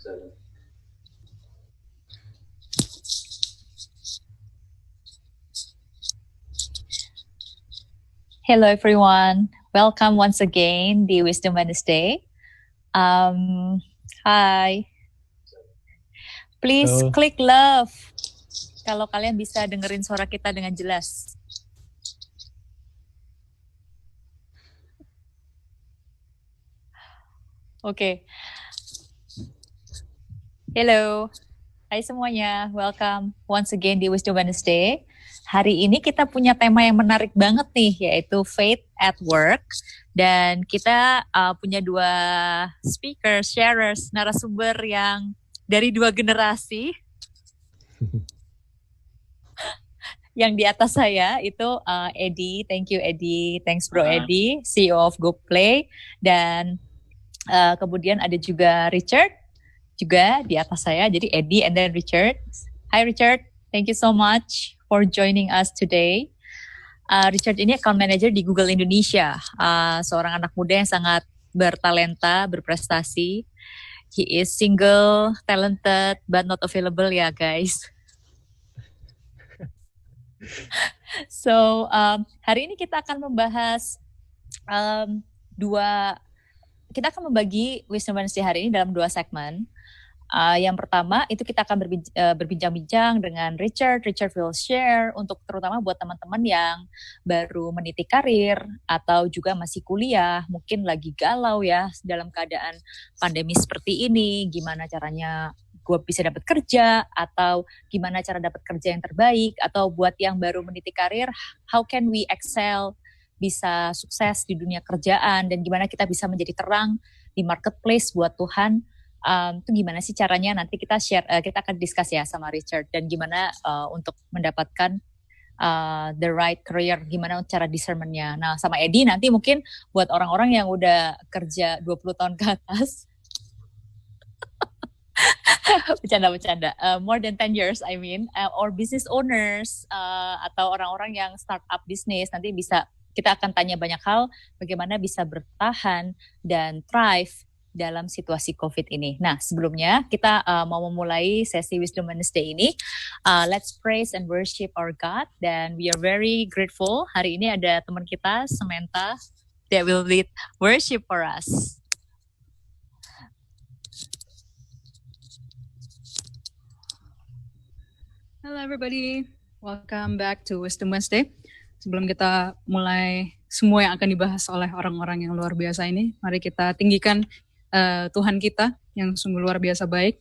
Hello everyone, welcome once again di Wisdom Wednesday. Hi, please click love kalau kalian bisa dengerin suara kita dengan jelas. Oke. Hello, hai semuanya, welcome once again di Wisdom Wednesday. Hari ini kita punya tema yang menarik banget nih, yaitu Faith at Work. Dan kita punya dua speaker, sharers, narasumber yang dari dua generasi. Yang di atas saya itu Eddie, thank you Eddie, thanks bro Eddie, CEO of GoPlay. Dan kemudian ada juga Richard, juga di atas saya, jadi Eddie and then Richard. Hi Richard, thank you so much for joining us today. Richard ini account manager di Google Indonesia, seorang anak muda yang sangat bertalenta, berprestasi. He is single, talented, but not available ya guys. So hari ini kita akan membahas kita akan membagi Wisdom Wednesday hari ini dalam dua segmen. Yang pertama itu kita akan berbincang-bincang dengan Richard. Richard will share untuk terutama buat teman-teman yang baru meniti karir atau juga masih kuliah, mungkin lagi galau ya dalam keadaan pandemi seperti ini, gimana caranya gue bisa dapat kerja, atau gimana cara dapat kerja yang terbaik, atau buat yang baru meniti karir, how can we excel, bisa sukses di dunia kerjaan, dan gimana kita bisa menjadi terang di marketplace buat Tuhan. Itu gimana sih caranya, nanti kita share, kita akan discuss ya sama Richard, dan gimana untuk mendapatkan the right career, gimana cara discernment-nya. Nah sama Eddie nanti mungkin buat orang-orang yang udah kerja 20 tahun ke atas, bercanda, more than 10 years I mean, or business owners, atau orang-orang yang startup bisnis, nanti bisa, kita akan tanya banyak hal, bagaimana bisa bertahan dan thrive dalam situasi COVID ini. Nah, sebelumnya kita mau memulai sesi Wisdom Wednesday ini. Let's praise and worship our God. Dan we are very grateful. Hari ini ada teman kita, Samantha, that will lead worship for us. Hello everybody, welcome back to Wisdom Wednesday. Sebelum kita mulai semua yang akan dibahas oleh orang-orang yang luar biasa ini, mari kita tinggikan Tuhan kita yang sungguh luar biasa baik,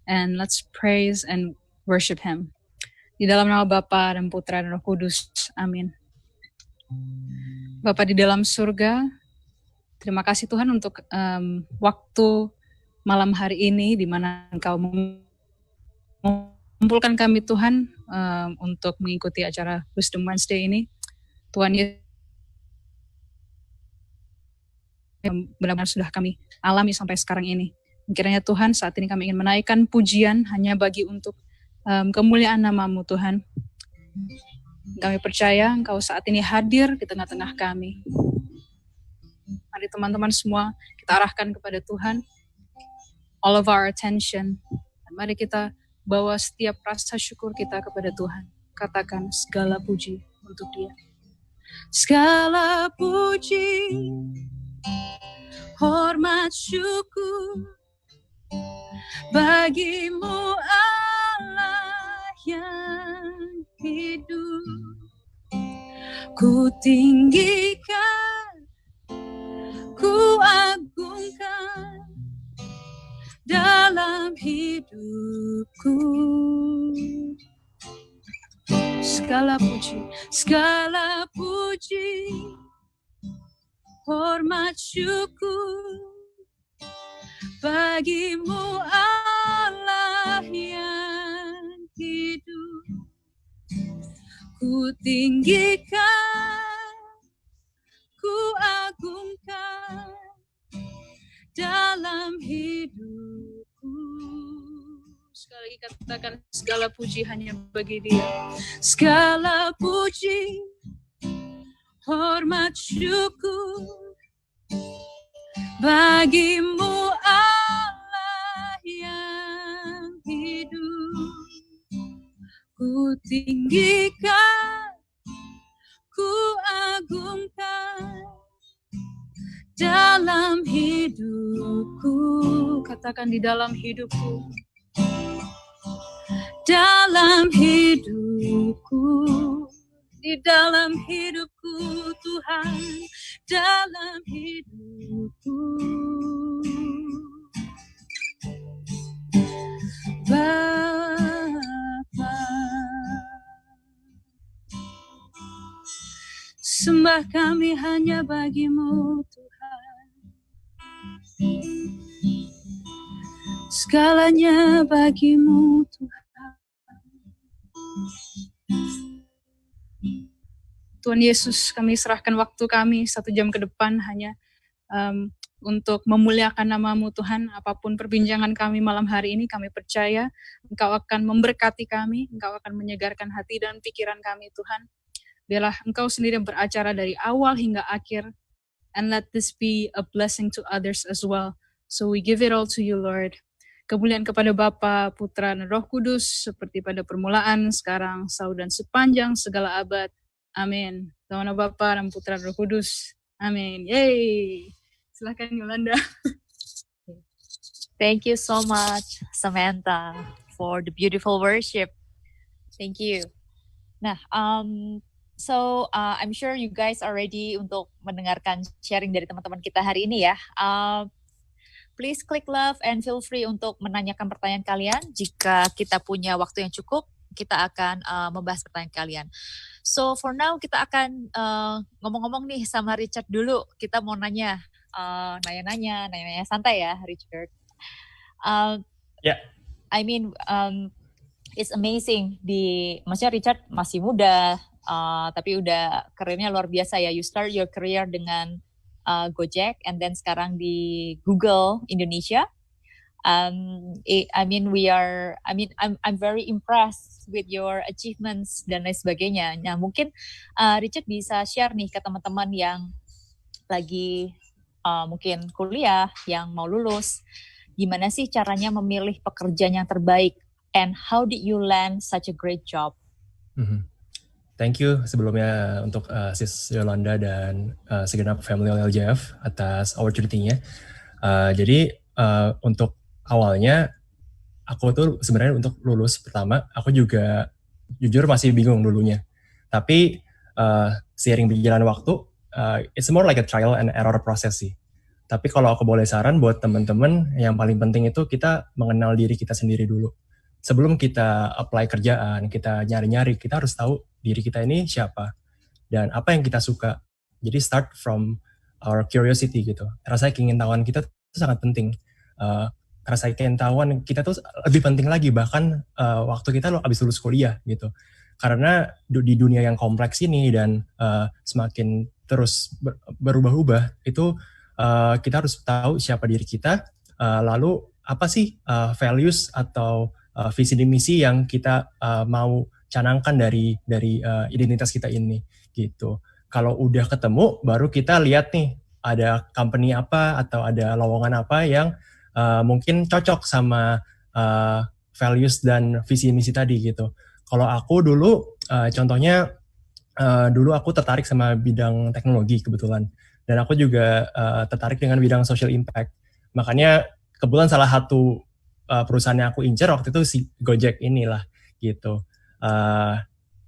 and let's praise and worship Him. Di dalam nama Bapa dan Putra dan Roh Kudus, amin. Bapa di dalam surga, terima kasih Tuhan untuk waktu malam hari ini, di mana Engkau mengumpulkan kami Tuhan untuk mengikuti acara Wisdom Wednesday ini. Tuhan Yesus, yang benar-benar sudah kami alami sampai sekarang ini. Kiranya Tuhan, saat ini kami ingin menaikkan pujian hanya bagi untuk kemuliaan nama-Mu Tuhan. Kami percaya Engkau saat ini hadir di tengah-tengah kami. Mari teman-teman semua kita arahkan kepada Tuhan all of our attention. Dan mari kita bawa setiap rasa syukur kita kepada Tuhan. Katakan segala puji untuk Dia. Segala puji, hormat syukur bagimu Allah yang hidup. Ku tinggikan, ku agungkan dalam hidupku. Segala puji, hormat syukur bagimu Allah yang hidup. Ku tinggikan, ku agungkan dalam hidupku. Sekali lagi katakan, segala puji hanya bagi Dia. Segala puji, hormat syukur bagimu Allah yang tinggikan, ku agungkan dalam hidupku. Katakan di dalam hidupku. Dalam hidupku, di dalam hidupku Tuhan, dalam hidupku. Bapa, sembah kami hanya bagimu Tuhan, segalanya bagimu Tuhan. Tuhan Yesus, kami serahkan waktu kami 1 jam ke depan hanya untuk memuliakan nama-Mu Tuhan. Apapun perbincangan kami malam hari ini, kami percaya Engkau akan memberkati kami, Engkau akan menyegarkan hati dan pikiran kami Tuhan. Biarlah Engkau sendiri yang beracara dari awal hingga akhir, and let this be a blessing to others as well. So we give it all to you, Lord. Kemuliaan kepada Bapa, Putra, dan Roh Kudus, seperti pada permulaan, sekarang, selalu dan sepanjang segala abad. Amin. Dalam nama Bapa dan Putra dan Roh Kudus. Amin. Yeay. Silakan Yolanda. Thank you so much, Samantha, for the beautiful worship. Thank you. Nah, I'm sure you guys are ready untuk mendengarkan sharing dari teman-teman kita hari ini ya. Please click love and feel free untuk menanyakan pertanyaan kalian. Jika kita punya waktu yang cukup, kita akan membahas pertanyaan kalian. So for now kita akan ngomong-ngomong nih sama Richard dulu. Kita mau nanya santai ya, Richard. I mean, it's amazing. Maksudnya Richard masih muda, tapi udah karirnya luar biasa ya. You start your career dengan Gojek, and then sekarang di Google Indonesia. I'm very impressed with your achievements dan lain sebagainya. Nah, mungkin Richard bisa share nih ke teman-teman yang lagi mungkin kuliah, yang mau lulus, gimana sih caranya memilih pekerjaan yang terbaik, and how did you land such a great job? Thank you sebelumnya untuk Sis Yolanda dan segenap family LJF atas opportunity-nya. Jadi untuk awalnya aku tuh sebenarnya untuk lulus pertama aku juga jujur masih bingung dulunya. Tapi seiring berjalan waktu, it's more like a trial and error process sih. Tapi kalau aku boleh saran buat teman-teman, yang paling penting itu kita mengenal diri kita sendiri dulu. Sebelum kita apply kerjaan, kita nyari-nyari, kita harus tahu diri kita ini siapa dan apa yang kita suka. Jadi start from our curiosity gitu. Rasa keingintahuan kita itu sangat penting. Rasa keingintahuan kita tuh lebih penting lagi bahkan waktu kita habis lulus kuliah gitu. Karena di dunia yang kompleks ini dan semakin terus berubah-ubah, itu kita harus tahu siapa diri kita, lalu apa sih values atau visi dan misi yang kita mau canangkan dari identitas kita ini gitu. Kalau udah ketemu, baru kita lihat nih ada company apa atau ada lowongan apa yang mungkin cocok sama values dan visi misi tadi gitu. Kalau aku dulu, contohnya dulu aku tertarik sama bidang teknologi kebetulan, dan aku juga tertarik dengan bidang social impact. Makanya kebetulan salah satu perusahaan yang aku incer waktu itu si Gojek inilah gitu.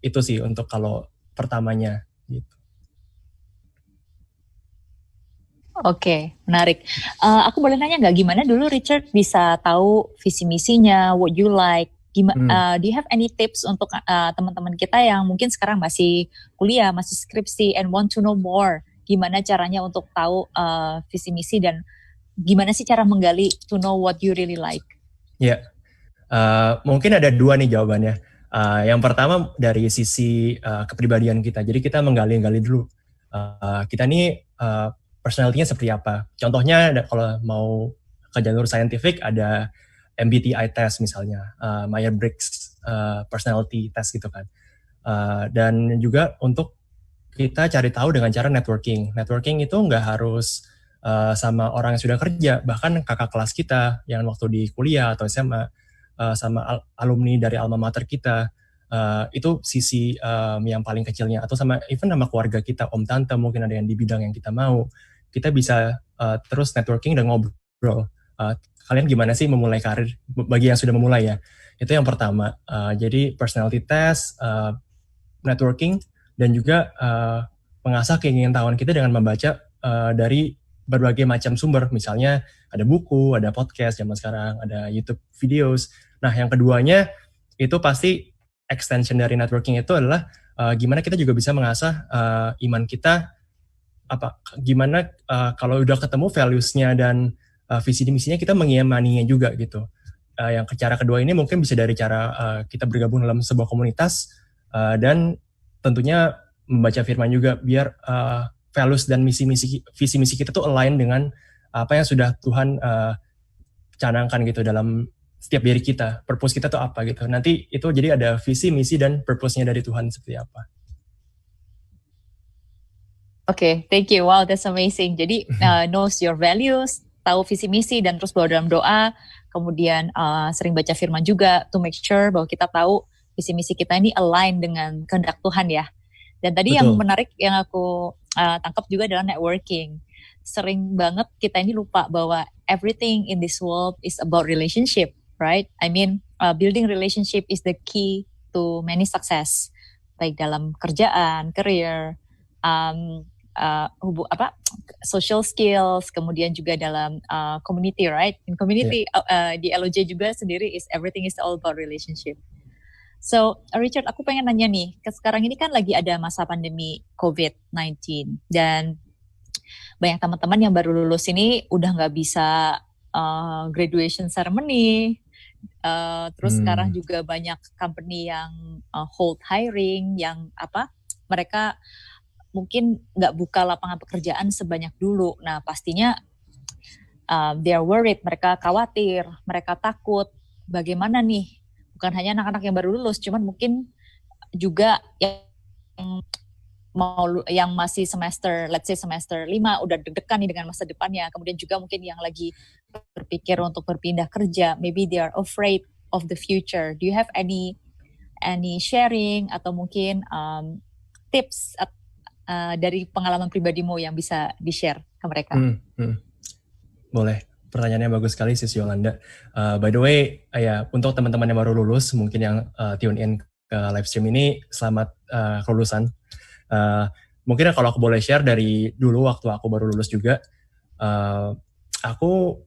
Itu sih untuk kalau pertamanya gitu. Oke, menarik. Aku boleh nanya nggak gimana dulu Richard bisa tahu visi misinya, what you like? Do you have any tips untuk teman-teman kita yang mungkin sekarang masih kuliah, masih skripsi, and want to know more? Gimana caranya untuk tahu visi misi dan gimana sih cara menggali to know what you really like? Ya, mungkin ada dua nih jawabannya. Yang pertama dari sisi kepribadian kita. Jadi kita menggali-gali dulu. Kita nih personality-nya seperti apa. Contohnya kalau mau ke jalur scientific ada MBTI test misalnya, Myers-Briggs personality test gitu kan. Dan juga untuk kita cari tahu dengan cara networking. Networking itu nggak harus sama orang yang sudah kerja, bahkan kakak kelas kita yang waktu di kuliah atau SMA, sama alumni dari alma mater kita, Itu sisi yang paling kecilnya, atau sama even sama keluarga kita, om tante mungkin ada yang di bidang yang kita mau, kita bisa terus networking dan ngobrol. Kalian gimana sih memulai karir, bagi yang sudah memulai ya, itu yang pertama. Jadi personality test, networking, dan juga mengasah keingintahuan kita dengan membaca dari berbagai macam sumber, misalnya ada buku, ada podcast zaman sekarang, ada YouTube videos. Nah, yang keduanya itu pasti extension dari networking itu adalah gimana kita juga bisa mengasah iman kita, gimana kalau udah ketemu values-nya dan visi misinya kita mengimaninya juga gitu. Yang cara kedua ini mungkin bisa dari cara kita bergabung dalam sebuah komunitas dan tentunya membaca firman juga, biar values dan visi misi kita tuh align dengan apa yang sudah Tuhan canangkan gitu dalam setiap diri kita. Purpose kita tuh apa gitu. Nanti itu jadi ada visi, misi, dan purpose-nya dari Tuhan seperti apa. Oke, thank you. Wow, that's amazing. Jadi knows your values, tahu visi misi, dan terus bawa dalam doa. Kemudian sering baca firman juga to make sure bahwa kita tahu visi misi kita ini align dengan kehendak Tuhan ya. Dan tadi yang menarik yang aku tangkap juga adalah networking. Sering banget kita ini lupa bahwa everything in this world is about relationship, right? I mean, building relationship is the key to many success, baik dalam kerjaan, career, social skills, kemudian juga dalam community, right? In community, di LOJ juga sendiri everything is all about relationship. So, Richard, aku pengen nanya nih, sekarang ini kan lagi ada masa pandemi COVID-19, dan banyak teman-teman yang baru lulus ini udah nggak bisa graduation ceremony, terus sekarang juga banyak company yang hold hiring, yang mereka mungkin nggak buka lapangan pekerjaan sebanyak dulu. Nah, pastinya they are worried, mereka khawatir, mereka takut. Bagaimana nih? Bukan hanya anak-anak yang baru lulus, cuman mungkin juga yang masih semester, let's say semester 5, udah deg-degan nih dengan masa depannya. Kemudian juga mungkin yang lagi berpikir untuk berpindah kerja, maybe they are afraid of the future. Do you have any sharing atau mungkin tips dari pengalaman pribadimu yang bisa di-share ke mereka? Boleh. Pertanyaannya bagus sekali, Sis Yolanda. By the way, untuk teman-teman yang baru lulus, mungkin yang tune in ke live stream ini, selamat kelulusan. Mungkin kalau aku boleh share dari dulu waktu aku baru lulus juga, aku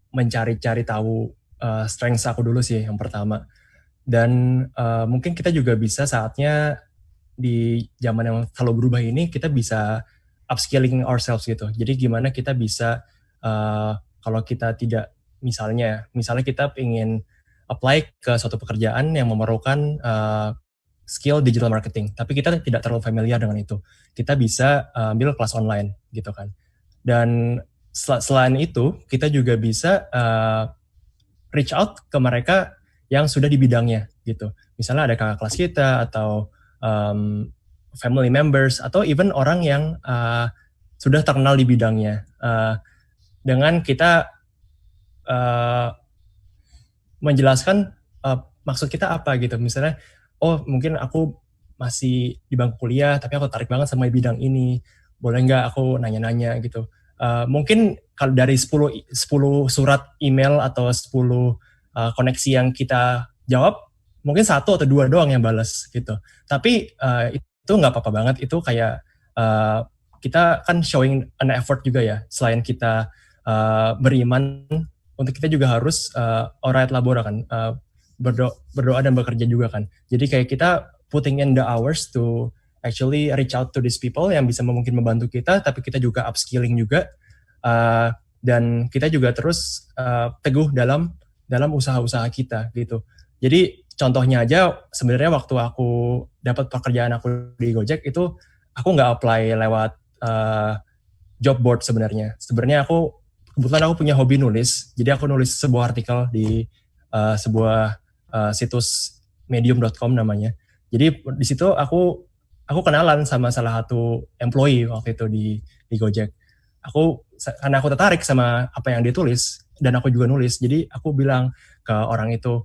mencari-cari tahu strengths aku dulu sih yang pertama. Dan mungkin kita juga bisa saatnya di zaman yang selalu berubah ini, kita bisa upskilling ourselves gitu. Jadi gimana kita bisa kalau kita tidak, misalnya kita ingin apply ke suatu pekerjaan yang memerlukan skill digital marketing, tapi kita tidak terlalu familiar dengan itu, kita bisa ambil kelas online gitu kan. Dan selain itu, kita juga bisa reach out ke mereka yang sudah di bidangnya gitu. Misalnya ada kakak kelas kita, atau family members, atau even orang yang sudah terkenal di bidangnya. Dengan kita menjelaskan maksud kita apa gitu. Misalnya, mungkin aku masih di bangku kuliah, tapi aku tertarik banget sama bidang ini. Boleh nggak aku nanya-nanya gitu. Mungkin kalau dari 10 surat email atau 10 koneksi yang kita jawab, mungkin 1 atau 2 doang yang balas gitu. Tapi itu nggak apa-apa banget. Itu kayak kita kan showing an effort juga ya. Selain kita beriman, untuk kita juga harus orate labora kan, berdoa dan bekerja juga kan. Jadi kayak kita putting in the hours to actually reach out to these people yang bisa mungkin membantu kita, tapi kita juga upskilling juga, dan kita juga terus teguh dalam usaha-usaha kita gitu. Jadi contohnya aja, sebenarnya waktu aku dapat pekerjaan aku di Gojek itu, aku nggak apply lewat job board sebenarnya. Sebenarnya kebetulan aku punya hobi nulis, jadi aku nulis sebuah artikel di sebuah situs medium.com namanya. Jadi di situ aku kenalan sama salah satu employee waktu itu di Gojek. Karena aku tertarik sama apa yang dia tulis, dan aku juga nulis, jadi aku bilang ke orang itu,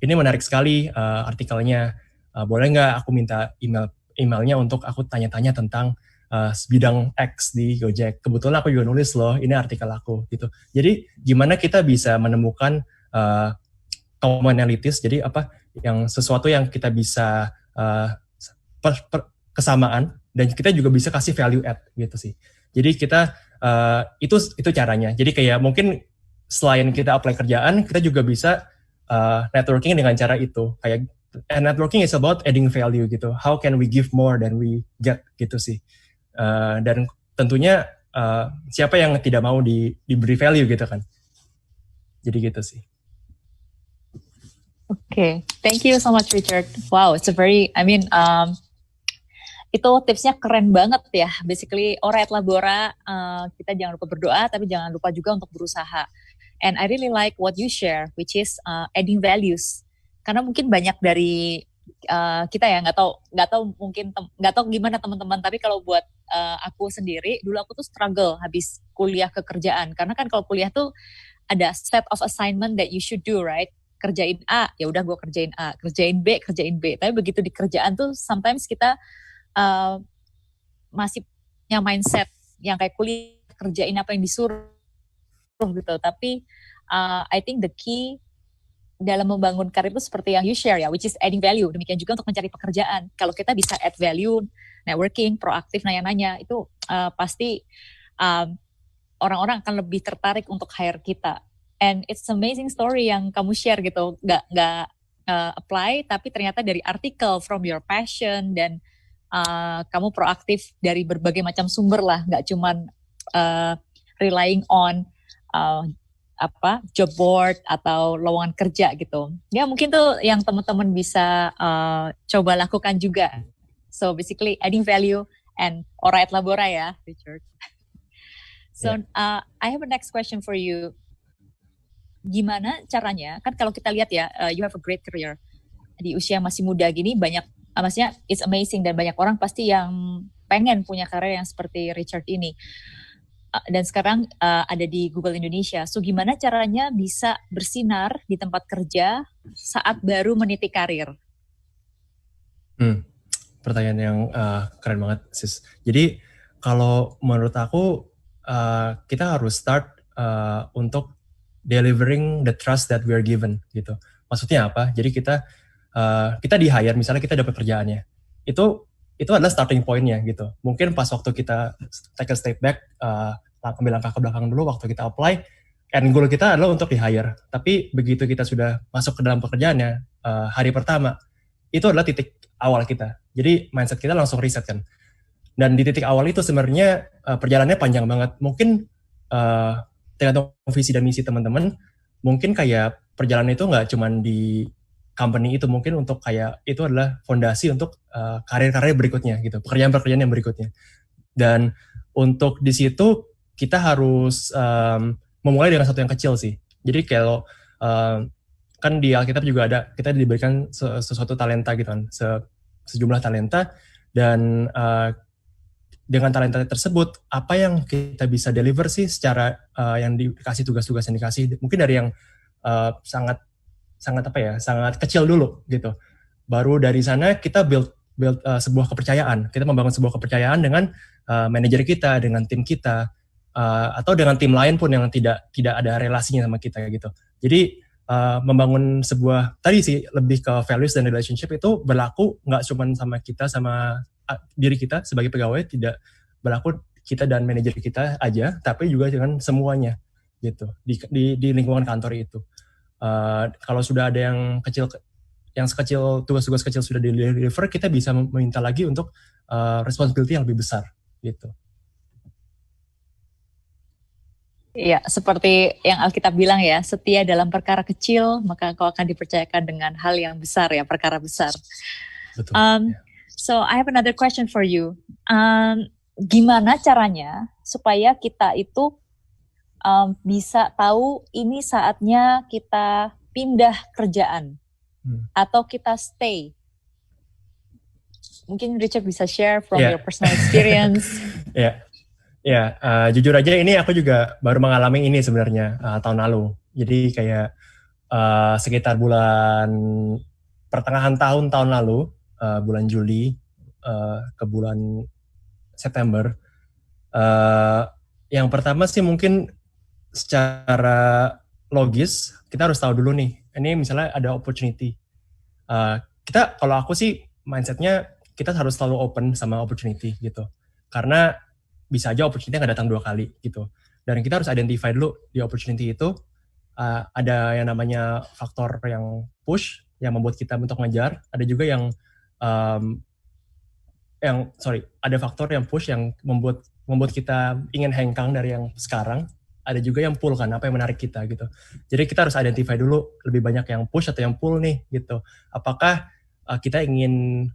ini menarik sekali artikelnya. Boleh nggak aku minta emailnya untuk aku tanya-tanya tentang bidang X di Gojek. Kebetulan aku juga nulis loh, ini artikel aku gitu. Jadi gimana kita bisa menemukan commonalities, jadi apa yang sesuatu yang kita bisa kesamaan dan kita juga bisa kasih value add gitu sih. Jadi kita itu caranya. Jadi kayak mungkin selain kita apply kerjaan, kita juga bisa networking dengan cara itu. Kayak networking is about adding value gitu. How can we give more than we get gitu sih. Dan tentunya siapa yang tidak mau diberi value gitu kan. Jadi gitu sih. Okay, thank you so much, Richard. Wow, it's a very, itu tipsnya keren banget ya. Basically, ora et labora, kita jangan lupa berdoa, tapi jangan lupa juga untuk berusaha. And I really like what you share, which is adding values. Karena mungkin banyak dari kita ya nggak tahu gimana teman-teman. Tapi kalau buat aku sendiri, dulu aku tuh struggle habis kuliah ke kerjaan. Karena kan kalau kuliah tuh ada set of assignment that you should do, right? Kerjain A, ya udah gue kerjain A, kerjain B. Tapi begitu di kerjaan tuh sometimes kita masih punya mindset yang kayak kuliah kerjain apa yang disuruh gitu. Tapi I think the key dalam membangun karir itu seperti yang you share ya, which is adding value. Demikian juga untuk mencari pekerjaan. Kalau kita bisa add value, networking, proaktif, nanya-nanya, itu pasti orang-orang akan lebih tertarik untuk hire kita. And it's amazing story yang kamu share gitu, nggak apply, tapi ternyata dari artikel from your passion dan kamu proaktif dari berbagai macam sumber lah, nggak cuman relying on job board atau lowongan kerja gitu. Ya mungkin tuh yang teman-teman bisa coba lakukan juga. So basically adding value and ora et labora ya, Richard. So I have a next question for you. Gimana caranya, kan kalau kita lihat ya, you have a great career di usia masih muda gini, banyak, maksudnya it's amazing dan banyak orang pasti yang pengen punya karir yang seperti Richard ini, dan sekarang ada di Google Indonesia. So gimana caranya bisa bersinar di tempat kerja saat baru meniti karir? Pertanyaan yang keren banget, sis. Jadi kalau menurut aku kita harus start untuk delivering the trust that we are given gitu. Maksudnya apa? Jadi kita di hire, misalnya kita dapat kerjaannya. Itu adalah starting point-nya gitu. Mungkin pas waktu kita take a step back, ambil langkah ke belakang dulu waktu kita apply, end goal kita adalah untuk di hire. Tapi begitu kita sudah masuk ke dalam pekerjaannya, hari pertama, itu adalah titik awal kita. Jadi mindset kita langsung reset kan. Dan di titik awal itu sebenarnya perjalanannya panjang banget. Mungkin tergantung visi dan misi teman-teman, mungkin kayak perjalanan itu nggak cuma di company itu, mungkin untuk kayak itu adalah fondasi untuk karir-karir berikutnya gitu, pekerjaan-pekerjaan yang berikutnya. Dan untuk di situ kita harus memulai dengan sesuatu yang kecil sih. Jadi kalau kan di Alkitab juga ada, kita diberikan sesuatu talenta gitu kan, sejumlah talenta, dan dengan talenta tersebut, apa yang kita bisa deliver sih secara yang dikasih tugas-tugas yang dikasih, mungkin dari yang sangat kecil dulu gitu. Baru dari sana kita build sebuah kepercayaan. Kita membangun sebuah kepercayaan dengan manajer kita, dengan tim kita, atau dengan tim lain pun yang tidak ada relasinya sama kita gitu. Jadi membangun sebuah, tadi sih lebih ke values dan relationship itu berlaku nggak cuma sama kita, sama diri kita sebagai pegawai, tidak berlaku kita dan manajer kita aja, tapi juga dengan semuanya gitu di lingkungan kantor itu. Kalau sudah ada yang sekecil tugas-tugas kecil sudah di-deliver, kita bisa meminta lagi untuk responsibility yang lebih besar gitu. Iya, seperti yang Alkitab bilang ya, setia dalam perkara kecil, maka kau akan dipercayakan dengan hal yang besar ya, perkara besar. Betul. So I have another question for you. Gimana caranya supaya kita itu bisa tahu ini saatnya kita pindah kerjaan atau kita stay? Mungkin Richard bisa share from your personal experience. Jujur aja ini aku juga baru mengalami ini sebenarnya tahun lalu. Jadi kayak sekitar bulan pertengahan tahun lalu, bulan Juli ke bulan September. Yang pertama sih mungkin secara logis kita harus tahu dulu nih, ini misalnya ada opportunity. Kalau aku sih mindsetnya kita harus selalu open sama opportunity gitu, karena bisa aja opportunity nggak datang 2 kali gitu. Dan kita harus identify dulu di opportunity itu ada yang namanya faktor yang push yang membuat kita untuk ngejar, ada juga ada faktor yang push yang membuat kita ingin hengkang dari yang sekarang, ada juga yang pull kan, apa yang menarik kita gitu. Jadi kita harus identify dulu lebih banyak yang push atau yang pull nih gitu. Apakah kita ingin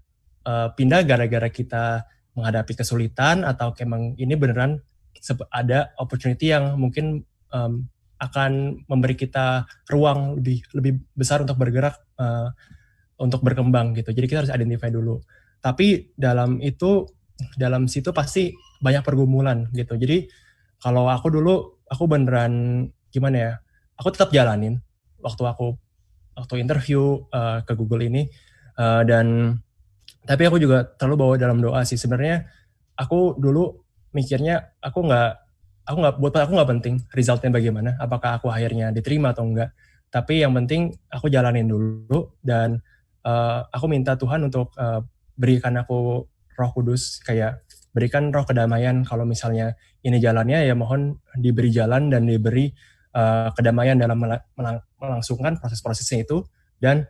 pindah gara-gara kita menghadapi kesulitan, atau emang ini beneran ada opportunity yang mungkin akan memberi kita ruang lebih besar untuk bergerak, untuk berkembang gitu. Jadi kita harus identify dulu. Tapi dalam situ pasti banyak pergumulan gitu. Jadi kalau aku beneran gimana ya? Aku tetap jalanin waktu interview ke Google ini, tapi aku juga terlalu bawa dalam doa sih. Sebenarnya aku dulu mikirnya buat aku nggak penting resultnya bagaimana, apakah aku akhirnya diterima atau enggak. Tapi yang penting aku jalanin dulu, dan aku minta Tuhan untuk berikan aku Roh Kudus, kayak berikan roh kedamaian. Kalau misalnya ini jalannya, ya mohon diberi jalan dan diberi kedamaian dalam melangsungkan proses-prosesnya itu, dan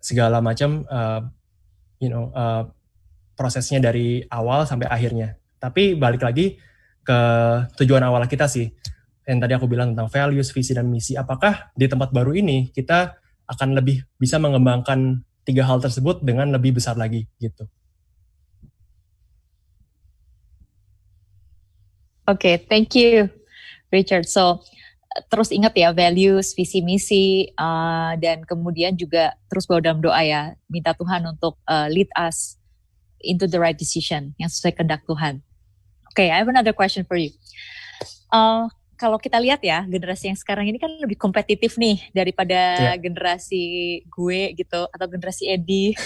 segala macam prosesnya dari awal sampai akhirnya. Tapi balik lagi ke tujuan awal kita sih, yang tadi aku bilang tentang values, visi, dan misi. Apakah di tempat baru ini kita akan lebih bisa mengembangkan 3 hal tersebut dengan lebih besar lagi gitu. Oke, thank you, Richard. So, terus ingat ya, values, visi, misi, dan kemudian juga terus bawa dalam doa ya, minta Tuhan untuk lead us into the right decision, yang sesuai kehendak Tuhan. Oke, I have another question for you. Kalau kita lihat ya, generasi yang sekarang ini kan lebih kompetitif nih daripada generasi gue gitu, atau generasi Edi.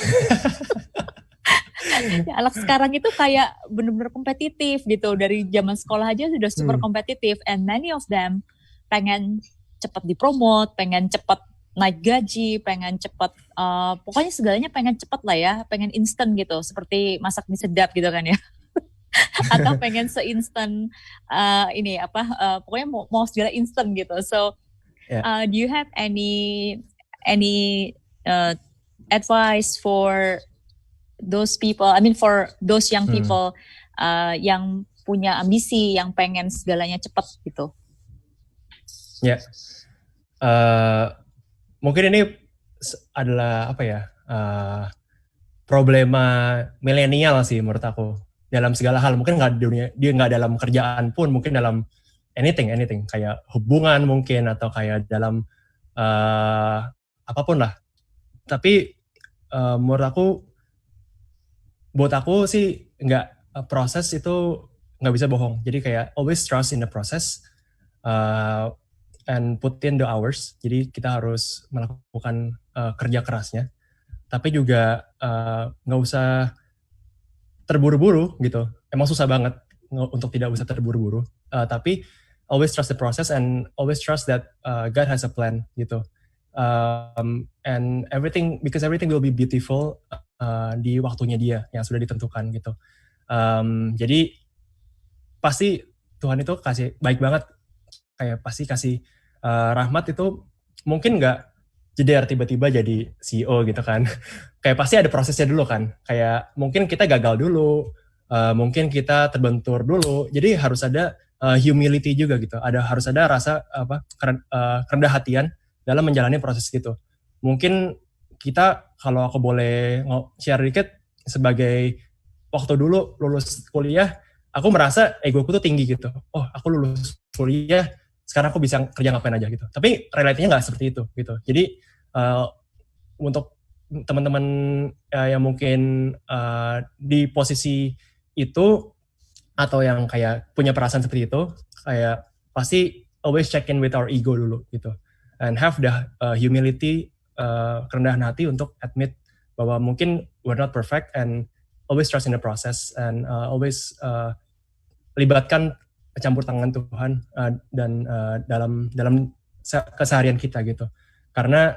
Ya, anak sekarang itu kayak bener-bener kompetitif gitu. Dari zaman sekolah aja sudah super kompetitif. And many of them pengen cepat dipromot, pengen cepat naik gaji, pengen cepat, pokoknya segalanya pengen cepat lah ya, pengen instan gitu. Seperti masak mie sedap gitu kan ya. Atau pengen seinstan pokoknya mau segala instan gitu. So do you have any advice for those people, for those young people yang punya ambisi, yang pengen segalanya cepat gitu? Ya, mungkin ini adalah problema milenial sih menurut aku. Dalam segala hal, mungkin nggak dalam kerjaan pun, mungkin dalam anything, kayak hubungan mungkin, atau kayak dalam apapun lah. Tapi buat aku sih proses itu nggak bisa bohong. Jadi kayak always trust in the process and put in the hours. Jadi kita harus melakukan kerja kerasnya, tapi juga nggak usah terburu-buru gitu. Emang susah banget untuk tidak usah terburu-buru. Tapi always trust the process and always trust that God has a plan gitu. And everything will be beautiful di waktunya Dia yang sudah ditentukan gitu. Jadi pasti Tuhan itu kasih baik banget, kayak pasti kasih rahmat itu mungkin nggak jeder tiba-tiba jadi CEO gitu kan. Kayak pasti ada prosesnya dulu kan. Kayak mungkin kita gagal dulu, mungkin kita terbentur dulu. Jadi harus ada humility juga gitu. Harus ada rasa kerendah hatian dalam menjalani proses gitu. Mungkin kita, kalau aku boleh share dikit, sebagai waktu dulu lulus kuliah, aku merasa egoku tuh tinggi gitu. Oh, aku lulus kuliah, sekarang aku bisa kerja ngapain aja gitu. Tapi realitinya nggak seperti itu gitu. Jadi untuk teman-teman yang mungkin di posisi itu, atau yang kayak punya perasaan seperti itu, kayak pasti always check in with our ego dulu gitu. and have the humility, kerendahan hati untuk admit bahwa mungkin we're not perfect, and always trust in the process, and always libatkan campur tangan Tuhan dan dalam keseharian kita gitu. Karena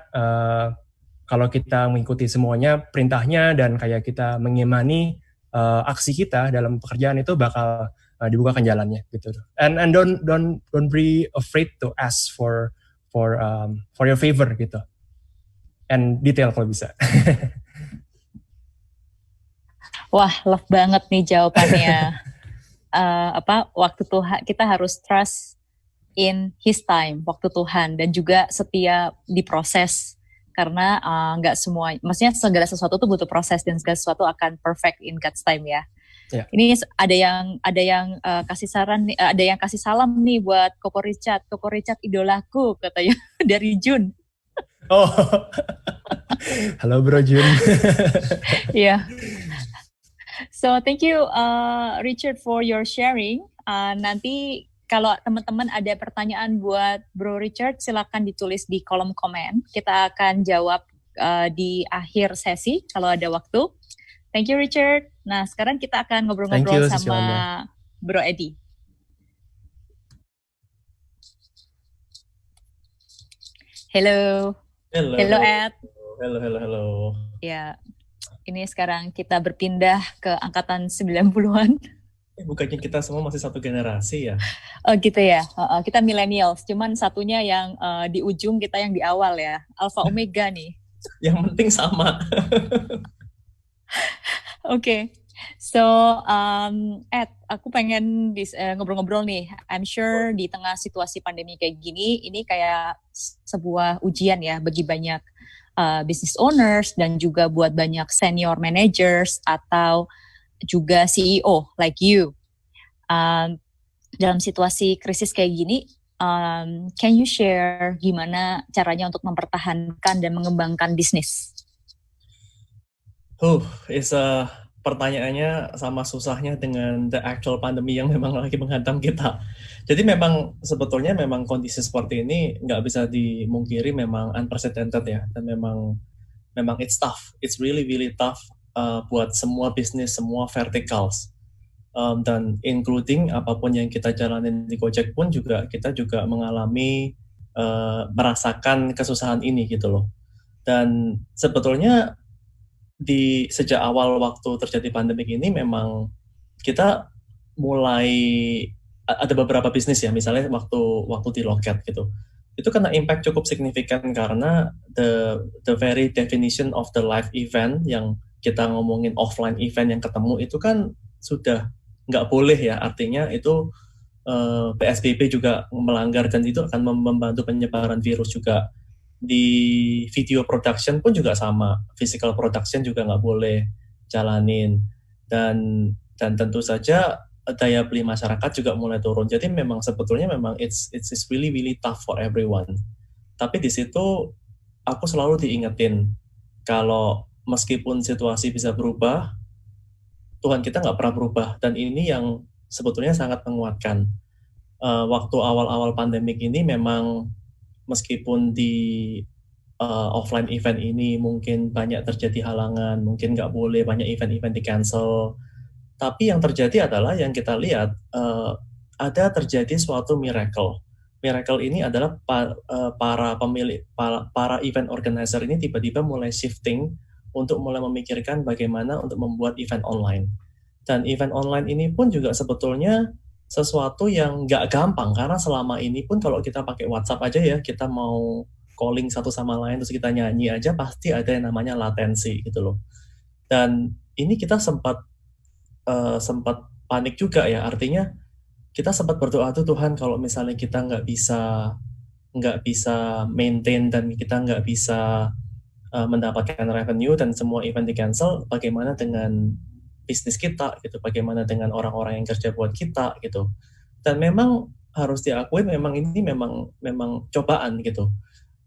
kalau kita mengikuti semuanya perintahnya dan kayak kita mengimani aksi kita dalam pekerjaan itu bakal dibukakan jalannya gitu. And don't be afraid to ask for your favor gitu. And detail kalau bisa. Wah, love banget nih jawabannya. Waktu Tuhan, kita harus trust in His time, waktu Tuhan, dan juga setia di proses. Karena nggak semua, maksudnya segala sesuatu tuh butuh proses, dan segala sesuatu akan perfect in God's time ya. Yeah. Ini ada yang kasih saran, ada yang kasih salam nih buat Koko Richard idolaku katanya dari Jun. Oh, halo Bro Jun. Yeah. So thank you Richard for your sharing. Nanti kalau teman-teman ada pertanyaan buat Bro Richard, silakan ditulis di kolom komen. Kita akan jawab di akhir sesi kalau ada waktu. Thank you Richard. Nah sekarang kita akan ngobrol-ngobrol sama Bro Eddie. Hello. Hello Ed. Hello. Ya, ini sekarang kita berpindah ke angkatan 90-an. Bukannya kita semua masih satu generasi ya? Oh gitu ya, kita millennials, cuman satunya yang di ujung, kita yang di awal ya, Alpha Omega nih. Yang penting sama. Oke. So, Ed, aku pengen ngobrol-ngobrol nih. I'm sure di tengah situasi pandemi kayak gini, ini kayak sebuah ujian ya bagi banyak business owners dan juga buat banyak senior managers atau juga CEO like you. Dalam situasi krisis kayak gini, can you share gimana caranya untuk mempertahankan dan mengembangkan bisnis? Pertanyaannya sama susahnya dengan the actual pandemi yang memang lagi menghantam kita. Jadi memang sebetulnya memang kondisi seperti ini nggak bisa dimungkiri, memang unprecedented ya, dan memang it's tough. It's really tough buat semua bisnis, semua verticals, dan including apapun yang kita jalanin di Gojek pun juga kita juga mengalami merasakan kesusahan ini gitu loh. Dan sebetulnya sejak awal waktu terjadi pandemik ini memang kita mulai ada beberapa bisnis ya, misalnya waktu di loket gitu, itu kena impact cukup signifikan karena the very definition of the live event yang kita ngomongin offline event yang ketemu itu kan sudah nggak boleh ya, artinya itu PSBB juga melanggar dan itu akan membantu penyebaran virus juga. Di video production pun juga sama, physical production juga nggak boleh jalanin, dan tentu saja daya beli masyarakat juga mulai turun. Jadi memang sebetulnya memang it's really tough for everyone. Tapi di situ aku selalu diingetin kalau meskipun situasi bisa berubah, Tuhan kita nggak pernah berubah, dan ini yang sebetulnya sangat menguatkan. Waktu awal-awal pandemik ini memang meskipun di offline event ini mungkin banyak terjadi halangan, mungkin nggak boleh, banyak event-event di cancel, tapi yang terjadi adalah yang kita lihat ada terjadi suatu miracle. Miracle ini adalah para event organizer ini tiba-tiba mulai shifting untuk mulai memikirkan bagaimana untuk membuat event online. Dan event online ini pun juga sebetulnya sesuatu yang nggak gampang, karena selama ini pun kalau kita pakai WhatsApp aja ya, kita mau calling satu sama lain terus kita nyanyi aja pasti ada yang namanya latensi gitu loh. Dan ini kita sempat panik juga ya, artinya kita sempat berdoa tuh, Tuhan kalau misalnya kita nggak bisa maintain dan kita nggak bisa mendapatkan revenue dan semua event di cancel, bagaimana dengan bisnis kita gitu, bagaimana dengan orang-orang yang kerja buat kita gitu. Dan memang harus diakui memang ini memang cobaan gitu.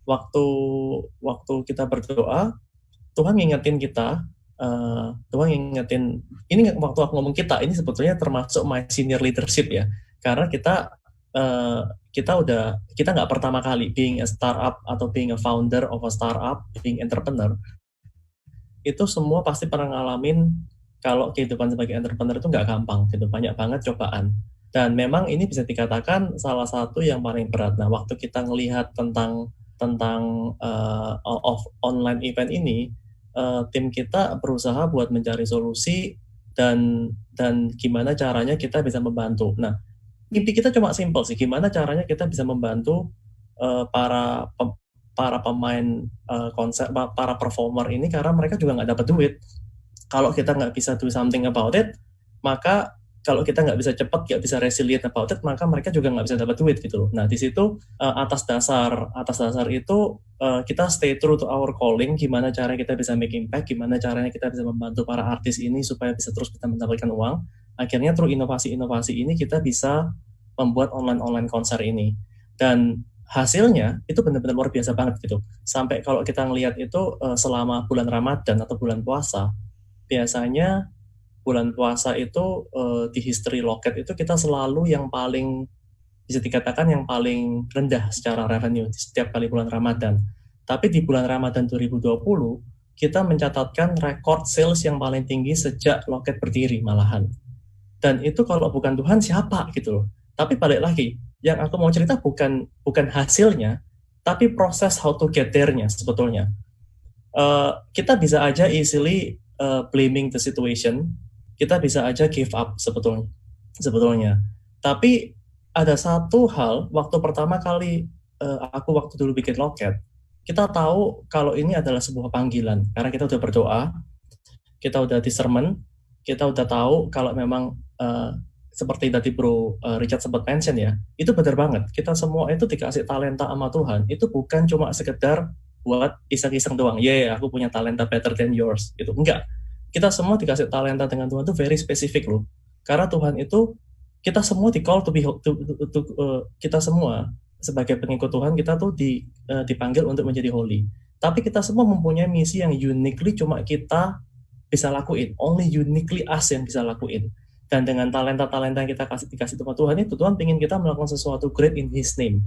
Waktu kita berdoa, Tuhan ngingetin kita, ini waktu aku ngomong kita, ini sebetulnya termasuk my senior leadership ya, karena kita kita nggak pertama kali being a startup atau being a founder of a startup, being entrepreneur, itu semua pasti pernah ngalamin kalau kehidupan sebagai entrepreneur itu nggak gampang gitu, banyak banget cobaan. Dan memang ini bisa dikatakan salah satu yang paling berat. Nah, waktu kita ngelihat tentang online event ini, tim kita berusaha buat mencari solusi dan gimana caranya kita bisa membantu. Nah, inti kita cuma simpel sih, gimana caranya kita bisa membantu para pemain konser, para performer ini, karena mereka juga nggak dapat duit. Kalau kita nggak bisa do something about it, maka kalau kita nggak bisa cepat, nggak bisa resilient about it, maka mereka juga nggak bisa dapat duit gitu loh. Nah, di situ atas dasar itu kita stay true to our calling, gimana cara kita bisa make impact, gimana caranya kita bisa membantu para artis ini supaya bisa terus kita mendapatkan uang. Akhirnya through inovasi-inovasi ini kita bisa membuat online konser ini. Dan hasilnya itu benar-benar luar biasa banget gitu. Sampai kalau kita ngelihat itu selama bulan Ramadan atau bulan puasa, biasanya bulan puasa itu di history Loket itu kita selalu yang paling, bisa dikatakan yang paling rendah secara revenue setiap kali bulan Ramadan. Tapi di bulan Ramadan 2020 kita mencatatkan record sales yang paling tinggi sejak Loket berdiri malahan. Dan itu kalau bukan Tuhan siapa gitu loh. Tapi balik lagi, yang aku mau cerita bukan hasilnya, tapi proses how to get there-nya sebetulnya. Kita bisa aja easily blaming the situation, kita bisa aja give up sebetulnya. Tapi ada satu hal, waktu pertama kali aku waktu dulu bikin Loket, kita tahu kalau ini adalah sebuah panggilan, karena kita udah berdoa, kita udah discernment, kita udah tahu kalau memang seperti tadi Bro Richard sempat mention ya, itu benar banget. Kita semua itu dikasih talenta sama Tuhan, itu bukan cuma sekedar buat iseng-iseng doang. Aku punya talenta better than yours. Itu enggak. Kita semua dikasih talenta dengan Tuhan itu very spesifik loh. Karena Tuhan itu, kita semua di call to be kita semua sebagai pengikut Tuhan, kita tuh dipanggil untuk menjadi holy. Tapi kita semua mempunyai misi yang uniquely cuma kita bisa lakuin. Only uniquely us yang bisa lakuin. Dan dengan talenta-talenta yang kita dikasih sama Tuhan itu, Tuhan ingin kita melakukan sesuatu great in His name.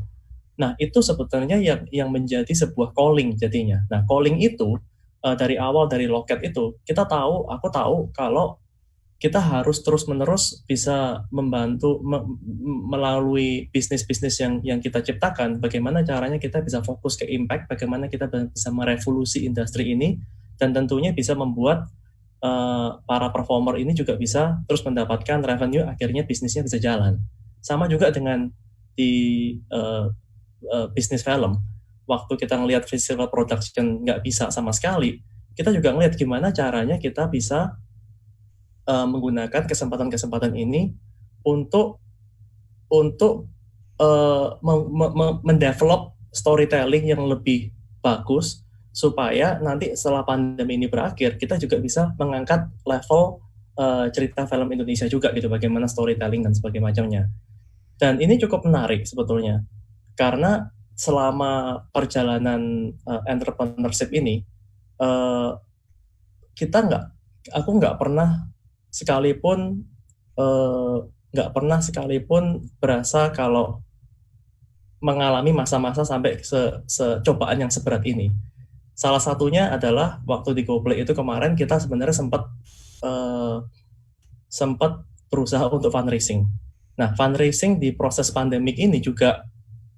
Nah, itu sebetulnya yang menjadi sebuah calling jadinya. Nah, calling itu dari awal, dari Loket itu, aku tahu kalau kita harus terus-menerus bisa membantu melalui bisnis-bisnis yang kita ciptakan, bagaimana caranya kita bisa fokus ke impact, bagaimana kita bisa merevolusi industri ini, dan tentunya bisa membuat para performer ini juga bisa terus mendapatkan revenue, akhirnya bisnisnya bisa jalan. Sama juga dengan di bisnis film. Waktu kita ngelihat visual production nggak bisa sama sekali, kita juga ngelihat gimana caranya kita bisa menggunakan kesempatan-kesempatan ini untuk mendevelop storytelling yang lebih bagus, supaya nanti setelah pandemi ini berakhir, kita juga bisa mengangkat level cerita film Indonesia juga gitu, bagaimana storytelling dan sebagainya macamnya. Dan ini cukup menarik sebetulnya, karena selama perjalanan entrepreneurship ini, aku nggak pernah sekalipun berasa kalau mengalami masa-masa sampai cobaan yang seberat ini. Salah satunya adalah waktu di GoPlay itu kemarin, kita sebenarnya sempat berusaha untuk fundraising. Nah, fundraising di proses pandemik ini juga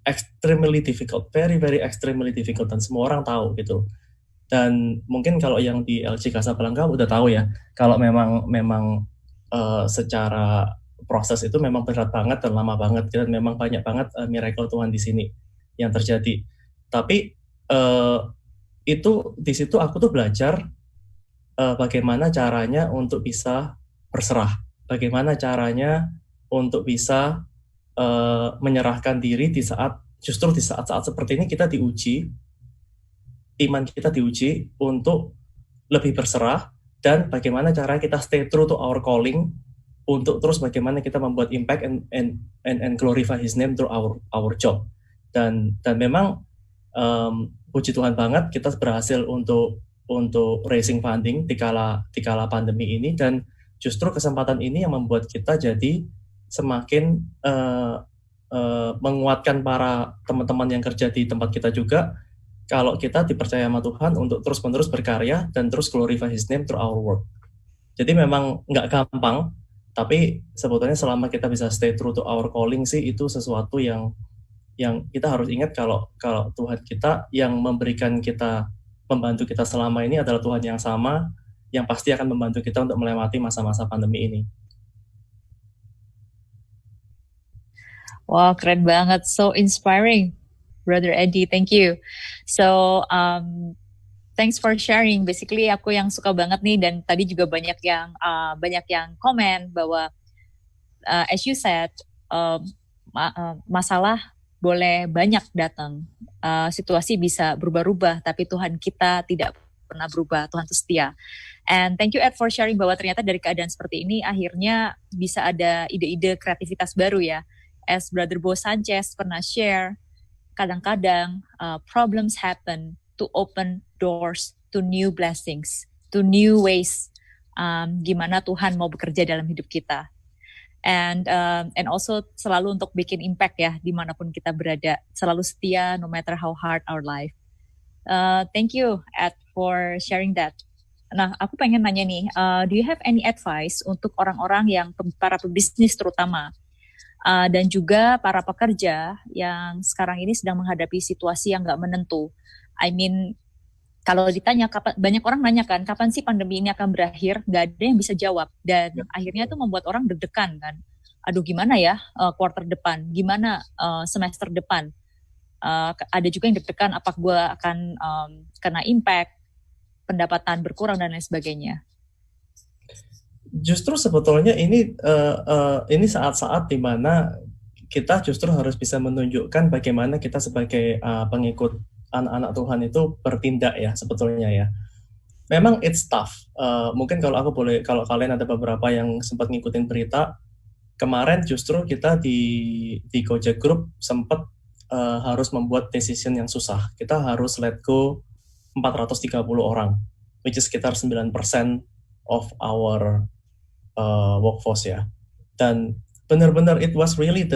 extremely difficult, very very extremely difficult, dan semua orang tahu gitu. Dan mungkin kalau yang di LC Casablanca udah tahu ya, kalau memang secara proses itu memang berat banget dan lama banget, dan memang banyak banget miracle Tuhan di sini yang terjadi. Tapi itu di situ aku tuh belajar bagaimana caranya untuk bisa berserah, bagaimana caranya untuk bisa menyerahkan diri di saat-saat seperti ini. Kita diuji, iman kita diuji untuk lebih berserah, dan bagaimana cara kita stay true to our calling, untuk terus bagaimana kita membuat impact and glorify His name through our job. Dan memang puji Tuhan banget kita berhasil untuk raising funding di kala pandemi ini, dan justru kesempatan ini yang membuat kita jadi semakin menguatkan para teman-teman yang kerja di tempat kita juga, kalau kita dipercaya sama Tuhan untuk terus-menerus berkarya dan terus glorify His name through our work. Jadi memang nggak gampang, tapi sebetulnya selama kita bisa stay true to our calling sih, itu sesuatu yang kita harus ingat kalau Tuhan kita yang memberikan kita, membantu kita selama ini adalah Tuhan yang sama, yang pasti akan membantu kita untuk melewati masa-masa pandemi ini. Wow, keren banget. So inspiring, Brother Eddie. Thank you. So, thanks for sharing. Basically, aku yang suka banget nih, dan tadi juga banyak yang komen bahwa, as you said, masalah boleh banyak datang, situasi bisa berubah-ubah, tapi Tuhan kita tidak pernah berubah. Tuhan itu setia. And thank you Ed for sharing bahwa ternyata dari keadaan seperti ini akhirnya bisa ada ide-ide kreativitas baru ya. As Brother Bo Sanchez pernah share, kadang-kadang problems happen to open doors to new blessings, to new ways gimana Tuhan mau bekerja dalam hidup kita. And also selalu untuk bikin impact ya dimanapun kita berada, selalu setia no matter how hard our life. Thank you Ed for sharing that. Nah, aku pengen nanya nih, do you have any advice untuk orang-orang yang para pebisnis terutama, dan juga para pekerja yang sekarang ini sedang menghadapi situasi yang nggak menentu? I mean, kalau ditanya banyak orang nanya kan, kapan sih pandemi ini akan berakhir? Nggak ada yang bisa jawab, dan akhirnya itu membuat orang deg-degan kan. Aduh, gimana ya quarter depan? Gimana semester depan? Ada juga yang deg-degan, apa gue akan kena impact, pendapatan berkurang dan lain sebagainya. Justru sebetulnya ini saat-saat di mana kita justru harus bisa menunjukkan bagaimana kita sebagai pengikut anak-anak Tuhan itu bertindak ya sebetulnya ya. Memang it's tough. Mungkin kalau kalian ada beberapa yang sempat ngikutin berita, kemarin justru kita di Gojek Group sempat harus membuat decision yang susah. Kita harus let go 430 orang, which is sekitar 9% of our workforce ya. Dan benar-benar it was really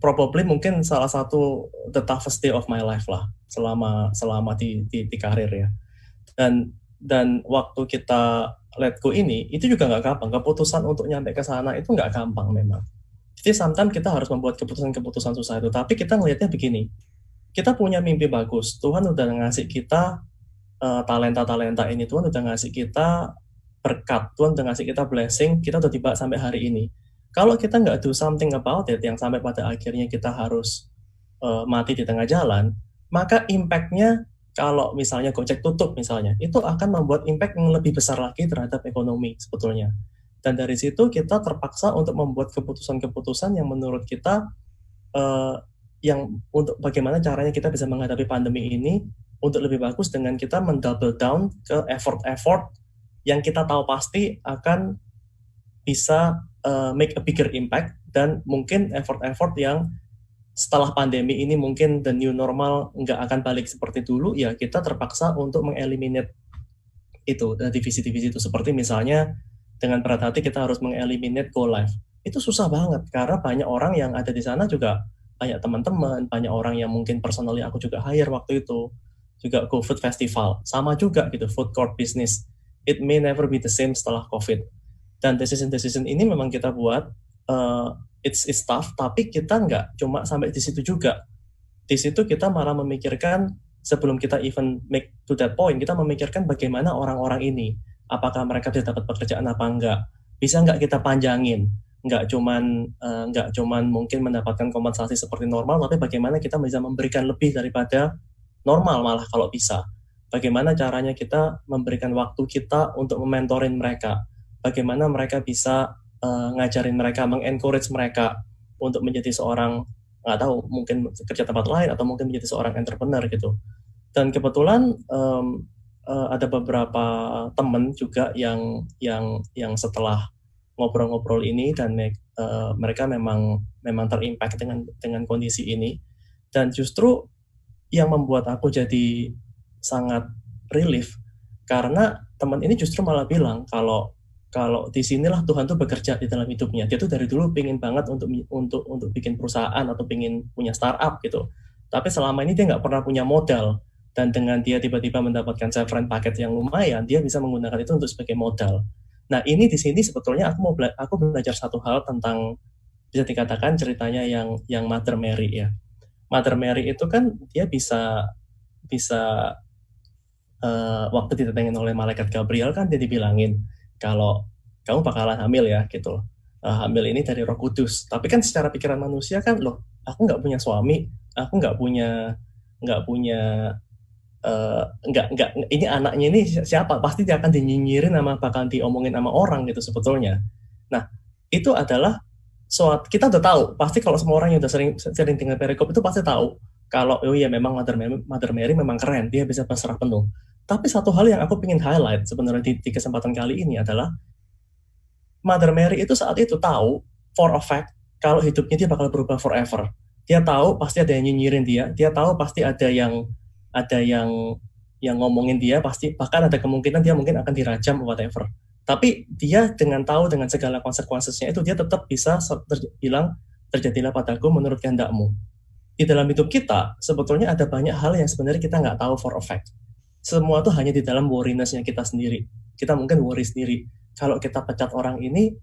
probably mungkin salah satu the toughest day of my life lah selama di karir ya. Dan waktu kita let go ini, itu juga nggak gampang. Keputusan untuk nyampe ke sana itu nggak gampang memang. Jadi sometimes kita harus membuat keputusan-keputusan susah itu. Tapi kita ngelihatnya begini, kita punya mimpi bagus. Tuhan udah ngasih kita talenta-talenta ini. Tuhan udah ngasih kita berkat. Tuhan udah ngasih kita blessing. Kita udah tiba sampai hari ini. Kalau kita nggak do something about it, yang sampai pada akhirnya kita harus mati di tengah jalan, maka impact-nya kalau misalnya Gojek tutup misalnya, itu akan membuat impact yang lebih besar lagi terhadap ekonomi sebetulnya. Dan dari situ kita terpaksa untuk membuat keputusan-keputusan yang menurut kita yang untuk bagaimana caranya kita bisa menghadapi pandemi ini untuk lebih bagus dengan kita mendouble down ke effort-effort yang kita tahu pasti akan bisa make a bigger impact, dan mungkin effort-effort yang setelah pandemi ini mungkin the new normal nggak akan balik seperti dulu, ya kita terpaksa untuk mengeliminate itu, divisi-divisi itu. Seperti misalnya dengan berat hati kita harus mengeliminate go live. Itu susah banget karena banyak orang yang ada di sana juga, banyak teman-teman, banyak orang yang mungkin personally aku juga hire waktu itu, juga Go Food Festival, sama juga gitu, food court business. It may never be the same setelah COVID. Dan decision ini memang kita buat, it's tough, tapi kita nggak cuma sampai di situ juga. Di situ kita malah memikirkan, sebelum kita even make to that point, kita memikirkan bagaimana orang-orang ini, apakah mereka bisa dapat pekerjaan apa enggak, bisa nggak kita panjangin, nggak cuman mungkin mendapatkan kompensasi seperti normal, tapi bagaimana kita bisa memberikan lebih daripada normal malah kalau bisa. Bagaimana caranya kita memberikan waktu kita untuk mementorin mereka, bagaimana mereka bisa ngajarin mereka, mengencourage mereka untuk menjadi seorang, nggak tahu, mungkin kerja tempat lain atau mungkin menjadi seorang entrepreneur gitu. Dan kebetulan ada beberapa teman juga yang setelah ngobrol-ngobrol ini dan mereka memang terimpact dengan kondisi ini. Dan justru yang membuat aku jadi sangat relief karena teman ini justru malah bilang kalau kalau di sinilah Tuhan tuh bekerja di dalam hidupnya. Dia tuh dari dulu pingin banget untuk bikin perusahaan atau pingin punya startup gitu. Tapi selama ini dia nggak pernah punya modal. Dan dengan dia tiba-tiba mendapatkan severance paket yang lumayan, dia bisa menggunakan itu untuk sebagai modal. Nah ini di sini sebetulnya aku belajar satu hal tentang, bisa dikatakan ceritanya yang Mother Mary ya. Mother Mary itu kan dia bisa waktu didatengin oleh malaikat Gabriel kan dia dibilangin kalau kamu bakalan hamil ya gitu. Hamil ini dari Roh Kudus. Tapi kan secara pikiran manusia kan, loh, aku nggak punya suami, aku nggak punya nggak ini anaknya ini siapa? Pasti dia akan dinyinyirin sama bakal diomongin sama orang gitu sebetulnya. Nah itu adalah kita udah tahu, pasti kalau semua orang yang udah sering dengar perikop itu pasti tahu kalau oh iya memang Mother Mary memang keren, dia bisa berserah penuh. Tapi satu hal yang aku ingin highlight sebenarnya di kesempatan kali ini adalah Mother Mary itu saat itu tahu for a fact kalau hidupnya dia bakal berubah forever. Dia tahu pasti ada yang nyinyirin dia tahu pasti ada yang ngomongin dia, pasti bahkan ada kemungkinan dia mungkin akan dirajam whatever. Tapi dia dengan tahu dengan segala konsekuensinya itu dia tetap bisa bilang terjadilah padaku menurut kehendakmu. Di dalam hidup kita sebetulnya ada banyak hal yang sebenarnya kita nggak tahu for a fact. Semua tuh hanya di dalam worriness-nya kita sendiri. Kita mungkin worry sendiri. Kalau kita pecat orang ini,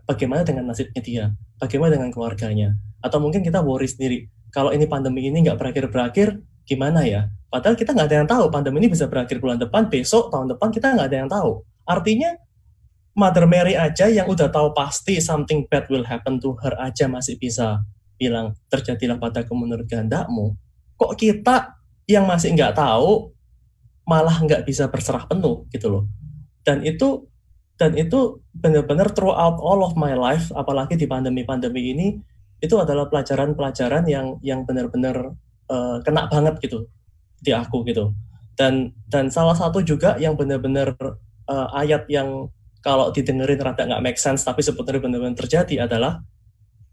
bagaimana dengan nasibnya dia? Bagaimana dengan keluarganya? Atau mungkin kita worry sendiri. Kalau ini pandemi ini nggak berakhir-berakhir, gimana ya? Padahal kita nggak ada yang tahu. Pandemi ini bisa berakhir bulan depan, besok, tahun depan, kita nggak ada yang tahu. Artinya, Mother Mary aja yang udah tahu pasti something bad will happen to her aja masih bisa bilang, terjadilah padaku menurut kehendakmu. Kok kita yang masih nggak tahu, malah nggak bisa berserah penuh gitu loh. Dan itu benar-benar throughout all of my life, apalagi di pandemi ini, itu adalah pelajaran-pelajaran yang benar-benar kena banget gitu di aku gitu. Dan salah satu juga yang benar-benar ayat yang kalau didengerin rada nggak make sense tapi sebetulnya benar-benar terjadi adalah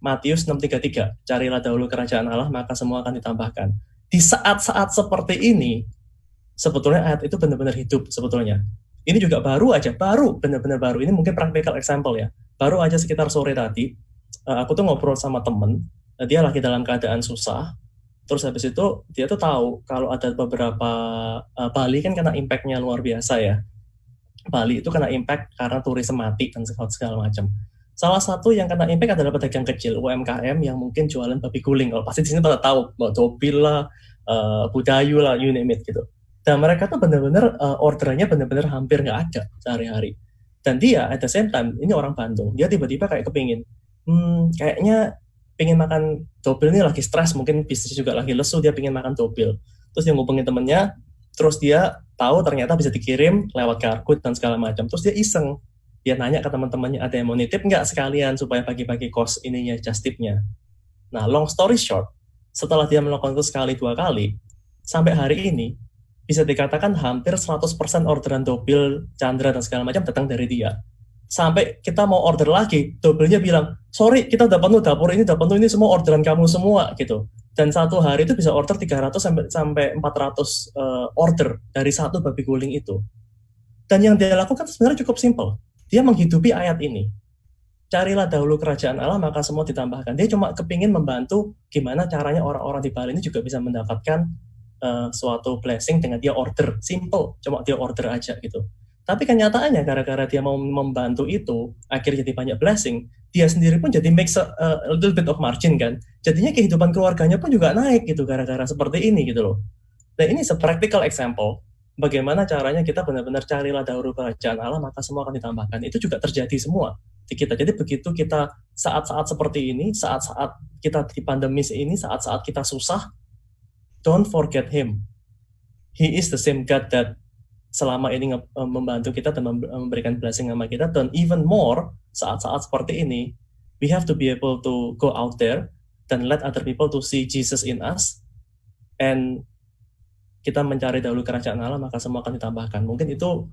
Matius 6:33. Carilah dahulu kerajaan Allah, maka semua akan ditambahkan. Di saat-saat seperti ini, sebetulnya ayat itu benar-benar hidup sebetulnya. Ini juga baru benar-benar baru. Ini mungkin practical example ya. Baru aja sekitar sore tadi, aku tuh ngobrol sama temen, dia lagi dalam keadaan susah. Terus habis itu dia tuh tahu kalau ada beberapa Bali kan kena impact-nya luar biasa ya. Bali itu kena impact karena turis mati dan segala macam. Salah satu yang kena impact adalah pedagang kecil UMKM yang mungkin jualan babi guling. Kalau pasti di sini pada tahu, mau Dobil lah, Budayu lah, you name it gitu. Dan mereka tuh benar-benar orderannya benar-benar hampir nggak ada sehari-hari. Dan dia at the same time, ini orang Bandung, dia tiba-tiba kayak kepingin, kayaknya pengen makan Dobil ini lagi stres, mungkin bisnis juga lagi lesu, dia pengen makan Dobil. Terus dia ngubungin temennya, terus dia tahu ternyata bisa dikirim lewat Gargood dan segala macam. Terus dia iseng, dia nanya ke teman-temannya, ada yang mau nitip nggak sekalian supaya bagi-bagi cost ininya, just tipnya. Nah, long story short, setelah dia melakukan itu sekali, 2 kali, sampai hari ini, bisa dikatakan hampir 100% orderan Dobil, Chandra, dan segala macam datang dari dia. Sampai kita mau order lagi, Dobilnya bilang, sorry, kita udah penuh, dapur ini udah penuh, ini semua orderan kamu semua, gitu. Dan satu hari itu bisa order 300 sampai 400 order dari satu babi guling itu. Dan yang dia lakukan sebenarnya cukup simple. Dia menghidupi ayat ini. Carilah dahulu kerajaan Allah, maka semua ditambahkan. Dia cuma kepingin membantu gimana caranya orang-orang di Bali ini juga bisa mendapatkan suatu blessing dengan dia order. Simple, cuma dia order aja gitu. Tapi kenyataannya gara-gara dia mau membantu itu, akhirnya jadi banyak blessing, dia sendiri pun jadi make a little bit of margin kan. Jadinya kehidupan keluarganya pun juga naik gitu gara-gara seperti ini gitu loh. Dan ini practical example bagaimana caranya kita benar-benar carilah dahulu kerajaan Allah, maka semua akan ditambahkan. Itu juga terjadi semua di kita. Jadi begitu kita saat-saat seperti ini, saat-saat kita di pandemi ini, saat-saat kita susah, don't forget Him. He is the same God that selama ini membantu kita dan memberikan blessing sama kita. Dan even more, saat-saat seperti ini, we have to be able to go out there dan let other people to see Jesus in us. And kita mencari dahulu kerajaan Allah, maka semua akan ditambahkan. Mungkin itu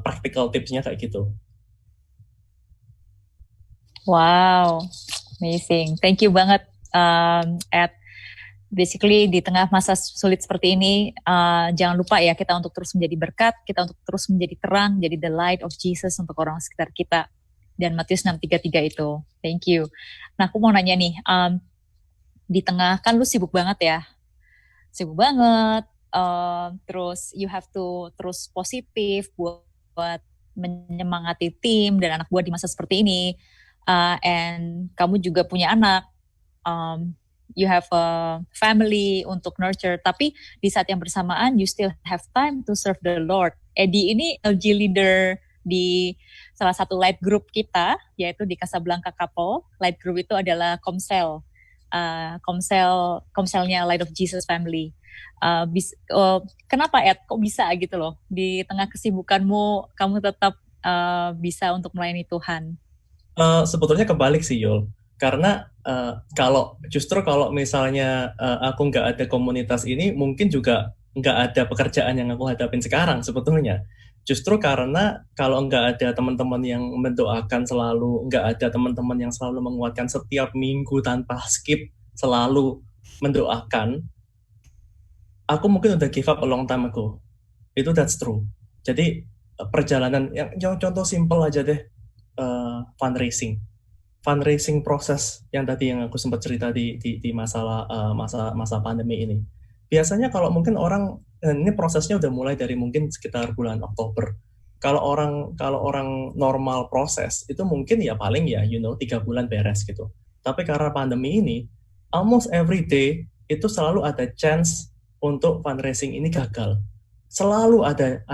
practical tipsnya kayak gitu. Wow, amazing. Thank you banget, Ed. basically di tengah masa sulit seperti ini, jangan lupa ya kita untuk terus menjadi berkat, kita untuk terus menjadi terang, jadi the light of Jesus untuk orang sekitar kita. Dan Matius 6:33 itu. Thank you. Nah, aku mau nanya nih, di tengah, kan lu sibuk banget ya, terus you have to terus positif buat menyemangati tim dan anak buah di masa seperti ini, and kamu juga punya anak, you have a family untuk nurture, tapi di saat yang bersamaan you still have time to serve the Lord. Eddie ini LG leader di salah satu light group kita, yaitu di Casablanca Couple. Light group itu adalah komselnya Light of Jesus Family. Kenapa Ed, kok bisa gitu loh, di tengah kesibukanmu kamu tetap bisa untuk melayani Tuhan? Sebetulnya kebalik sih Yul, karena kalau misalnya aku nggak ada komunitas ini, mungkin juga nggak ada pekerjaan yang aku hadapin sekarang sebetulnya. Justru karena kalau nggak ada teman-teman yang mendoakan selalu, nggak ada teman-teman yang selalu menguatkan setiap minggu tanpa skip, selalu mendoakan, aku mungkin udah give up a long time ago. That's true. Jadi perjalanan, yang contoh simple aja deh, fundraising proses yang tadi yang aku sempat cerita di masa pandemi ini. Biasanya kalau mungkin orang, dan ini prosesnya udah mulai dari mungkin sekitar bulan Oktober. Kalau orang normal proses itu mungkin ya paling 3 bulan beres gitu. Tapi karena pandemi ini, almost every day itu selalu ada chance untuk fundraising ini gagal. Selalu ada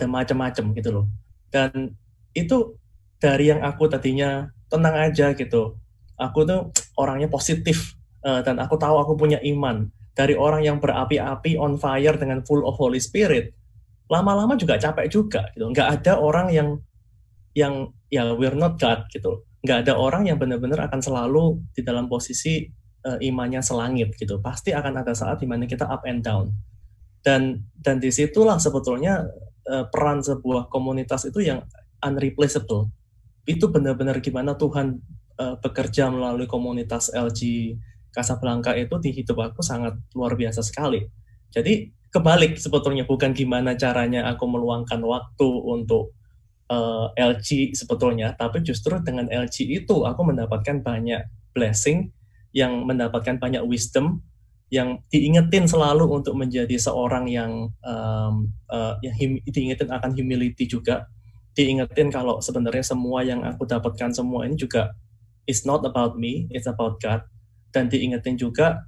macam-macam gitu loh. Dan itu dari yang aku tadinya tenang aja gitu. Aku tuh orangnya positif, dan aku tahu aku punya iman. Dari orang yang berapi-api, on fire dengan full of Holy Spirit, lama-lama juga capek juga gitu. Nggak ada orang yang ya we're not God gitu. Nggak ada orang yang benar-benar akan selalu di dalam posisi imannya selangit gitu. Pasti akan ada saat di mana kita up and down. Dan disitulah sebetulnya peran sebuah komunitas itu yang unreplaceable. Itu benar-benar gimana Tuhan bekerja melalui komunitas LG Casablanca itu di hidup aku sangat luar biasa sekali. Jadi kebalik sebetulnya, bukan gimana caranya aku meluangkan waktu untuk LG sebetulnya, tapi justru dengan LG itu aku mendapatkan banyak blessing, yang mendapatkan banyak wisdom, yang diingetin selalu untuk menjadi seorang yang diingetin akan humility juga, diingetin kalau sebenarnya semua yang aku dapatkan semua ini juga it's not about me, it's about God. Dan diingetin juga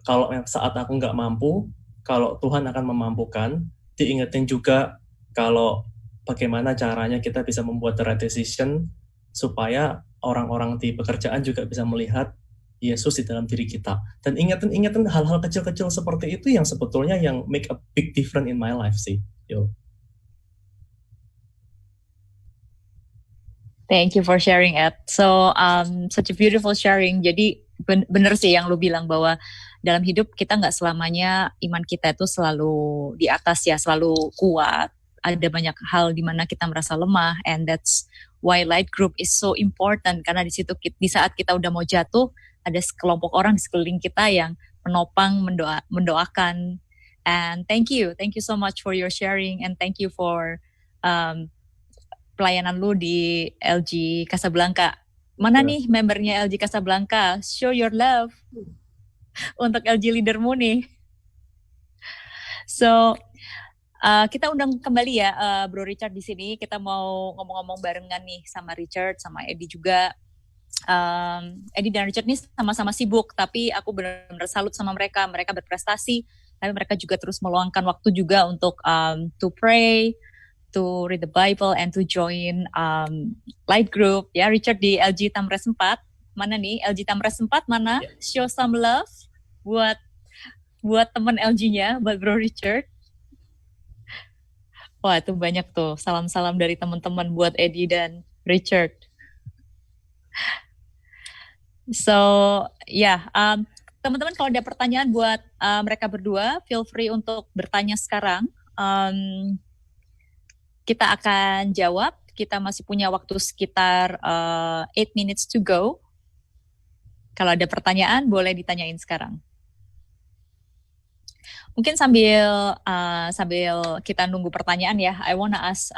kalau saat aku nggak mampu, kalau Tuhan akan memampukan. Diingetin juga kalau bagaimana caranya kita bisa membuat the right decision supaya orang-orang di pekerjaan juga bisa melihat Yesus di dalam diri kita. Dan ingetin hal-hal kecil-kecil seperti itu yang sebetulnya yang make a big difference in my life sih. Yo. Thank you for sharing, Ed. So, such a beautiful sharing. Jadi, benar sih yang lu bilang bahwa dalam hidup kita nggak selamanya iman kita itu selalu di atas ya, selalu kuat. Ada banyak hal di mana kita merasa lemah, and that's why light group is so important. Karena di situ, di saat kita udah mau jatuh, ada sekelompok orang di sekeliling kita yang menopang, mendoakan. And thank you so much for your sharing, and thank you for pelayanan lu di LG Casablanca. Mana nih membernya LG Casablanca? Show your love untuk LG leadermu nih. So, kita undang kembali ya Bro Richard di sini. Kita mau ngomong-ngomong barengan nih sama Richard, sama Eddie juga. Eddie dan Richard ini sama-sama sibuk, tapi aku benar-benar salut sama mereka. Mereka berprestasi, tapi mereka juga terus meluangkan waktu juga untuk to pray, to read the Bible, and to join light group. Ya, Richard di LG Tamres 4. Mana nih? LG Tamres 4 mana? Yeah. Show some love buat teman LG-nya, buat Bro Richard. Wah, itu banyak tuh salam-salam dari teman-teman buat Eddie dan Richard. So, teman-teman kalau ada pertanyaan buat mereka berdua, feel free untuk bertanya sekarang. Kita akan jawab. Kita masih punya waktu sekitar 8 minutes to go. Kalau ada pertanyaan, boleh ditanyain sekarang. Mungkin sambil kita nunggu pertanyaan ya, I wanna ask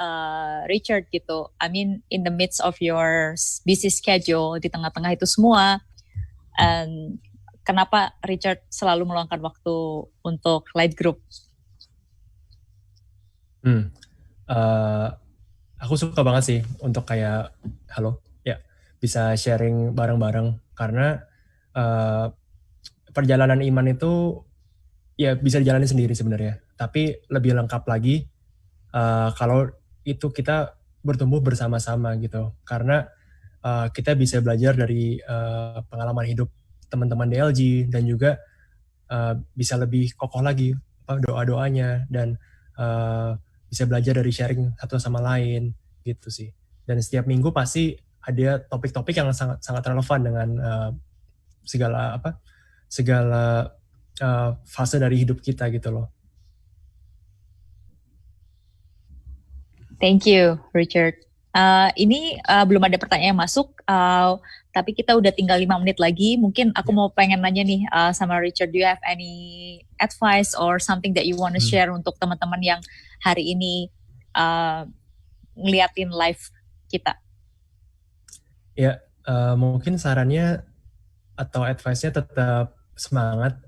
Richard gitu. I mean, in the midst of your busy schedule, di tengah-tengah itu semua, kenapa Richard selalu meluangkan waktu untuk Light Group? Aku suka banget sih untuk kayak bisa sharing bareng-bareng, karena perjalanan iman itu ya bisa dijalani sendiri sebenarnya, tapi lebih lengkap lagi kalau itu kita bertumbuh bersama-sama gitu, karena kita bisa belajar dari pengalaman hidup teman-teman DLG, dan juga bisa lebih kokoh lagi doa-doanya, dan bisa belajar dari sharing satu sama lain gitu sih. Dan setiap minggu pasti ada topik-topik yang sangat relevan dengan segala fase dari hidup kita gitu loh. Thank you, Richard. Ini belum ada pertanyaan yang masuk, tapi kita udah tinggal 5 menit lagi. Mungkin aku mau pengen nanya nih sama Richard, do you have any advice or something that you want to share untuk teman-teman yang hari ini ngeliatin live kita? Ya, mungkin sarannya atau advice-nya tetap semangat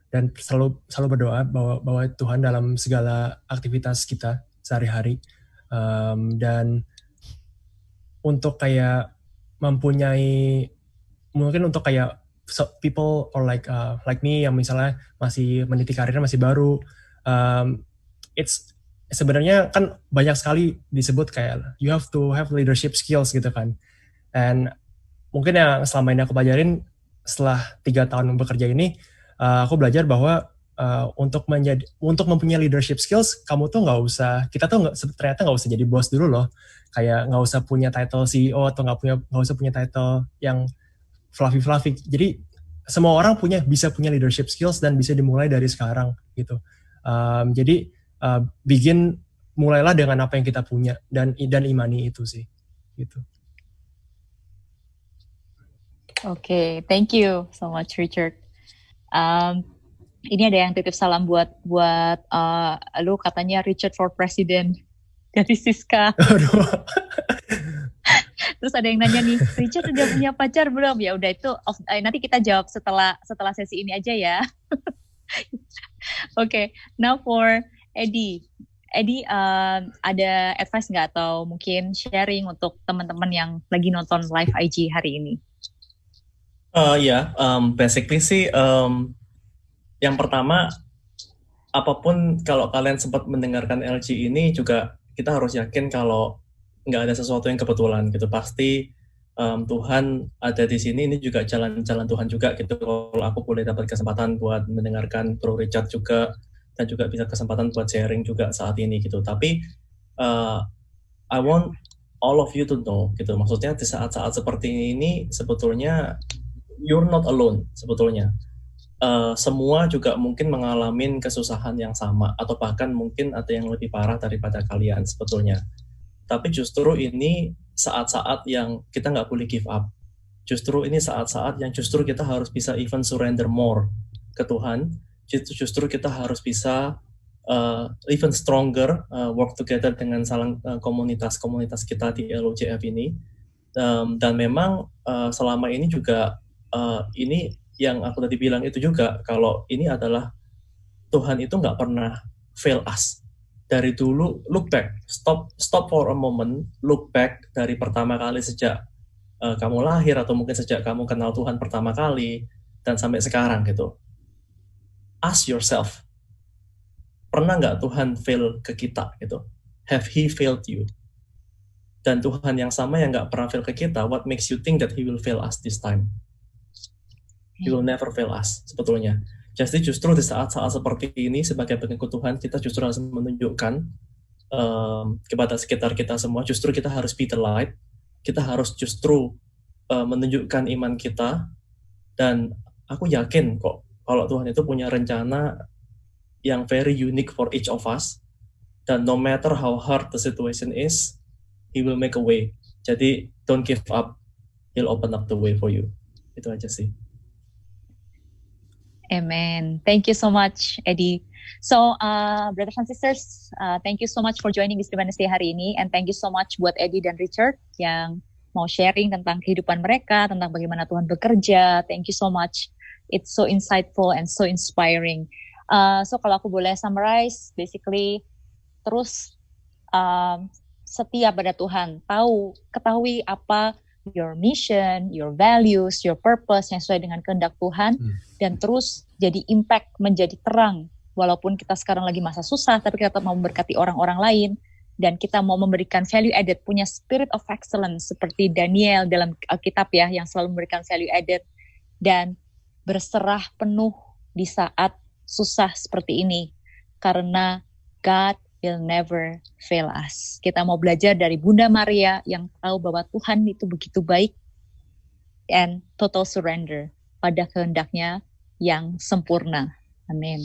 dan selalu berdoa bahwa Tuhan dalam segala aktivitas kita sehari-hari, dan untuk kayak mempunyai, mungkin untuk kayak people or like me yang misalnya masih meniti karirnya masih baru, it's sebenarnya kan banyak sekali disebut kayak you have to have leadership skills gitu kan. And mungkin yang selama ini aku pelajarin setelah 3 tahun bekerja ini, aku belajar bahwa untuk mempunyai leadership skills, kita tuh ternyata nggak usah jadi bos dulu loh. Kayak nggak usah punya title CEO atau nggak usah punya title yang fluffy. Jadi semua orang bisa punya leadership skills dan bisa dimulai dari sekarang gitu. Jadi mulailah dengan apa yang kita punya dan imani itu sih gitu. Oke, thank you so much, Richard. Ini ada yang titip salam buat lu, katanya Richard for President dari Siska. Terus ada yang nanya nih, Richard udah punya pacar belum? Ya udah, itu nanti kita jawab setelah sesi ini aja ya. Oke, now for Eddie. Eddie, ada advice nggak atau mungkin sharing untuk teman-teman yang lagi nonton live IG hari ini? Basically sih, yang pertama, apapun kalau kalian sempat mendengarkan LG ini juga kita harus yakin kalau nggak ada sesuatu yang kebetulan gitu. Pasti Tuhan ada di sini. Ini juga jalan-jalan Tuhan juga gitu. Kalau aku boleh dapat kesempatan buat mendengarkan Bro Richard juga, dan juga bisa kesempatan buat sharing juga saat ini gitu. Tapi I want all of you to know gitu. Maksudnya di saat-saat seperti ini sebetulnya you're not alone sebetulnya. Semua juga mungkin mengalami kesusahan yang sama, atau bahkan mungkin ada yang lebih parah daripada kalian sebetulnya. Tapi justru ini saat-saat yang kita nggak boleh give up. Justru ini saat-saat yang justru kita harus bisa even surrender more ke Tuhan. Justru kita harus bisa even stronger work together dengan komunitas-komunitas kita di LOJF ini. Dan memang selama ini juga ini yang aku tadi bilang itu juga, kalau ini adalah Tuhan itu nggak pernah fail us. Dari dulu, look back, stop for a moment, look back dari pertama kali sejak kamu lahir, atau mungkin sejak kamu kenal Tuhan pertama kali, dan sampai sekarang gitu. Ask yourself, pernah nggak Tuhan fail ke kita gitu? Have He failed you? Dan Tuhan yang sama yang nggak pernah fail ke kita, what makes you think that He will fail us this time? He will never fail us sebetulnya. Jadi justru di saat-saat seperti ini sebagai pengikut Tuhan, kita justru harus menunjukkan kepada sekitar kita semua, justru kita harus be the light. Kita harus justru menunjukkan iman kita. Dan aku yakin kok kalau Tuhan itu punya rencana yang very unique for each of us. Dan no matter how hard the situation is, He will make a way. Jadi don't give up, He'll open up the way for you. Itu aja sih. Amen. Thank you so much, Eddie. So, brothers and sisters, thank you so much for joining Wisdom Wednesday hari ini, and thank you so much buat Eddie dan Richard yang mau sharing tentang kehidupan mereka, tentang bagaimana Tuhan bekerja. Thank you so much. It's so insightful and so inspiring. So, kalau aku boleh summarize, basically, terus setia pada Tuhan, ketahui apa your mission, your values, your purpose yang sesuai dengan kehendak Tuhan, dan terus jadi impact, menjadi terang. Walaupun kita sekarang lagi masa susah, tapi kita tetap mau memberkati orang-orang lain, dan kita mau memberikan value added, punya spirit of excellence, seperti Daniel dalam Alkitab ya, yang selalu memberikan value added, dan berserah penuh di saat susah seperti ini, karena God will never fail us. Kita mau belajar dari Bunda Maria yang tahu bahwa Tuhan itu begitu baik, and total surrender pada kehendaknya yang sempurna. Amin.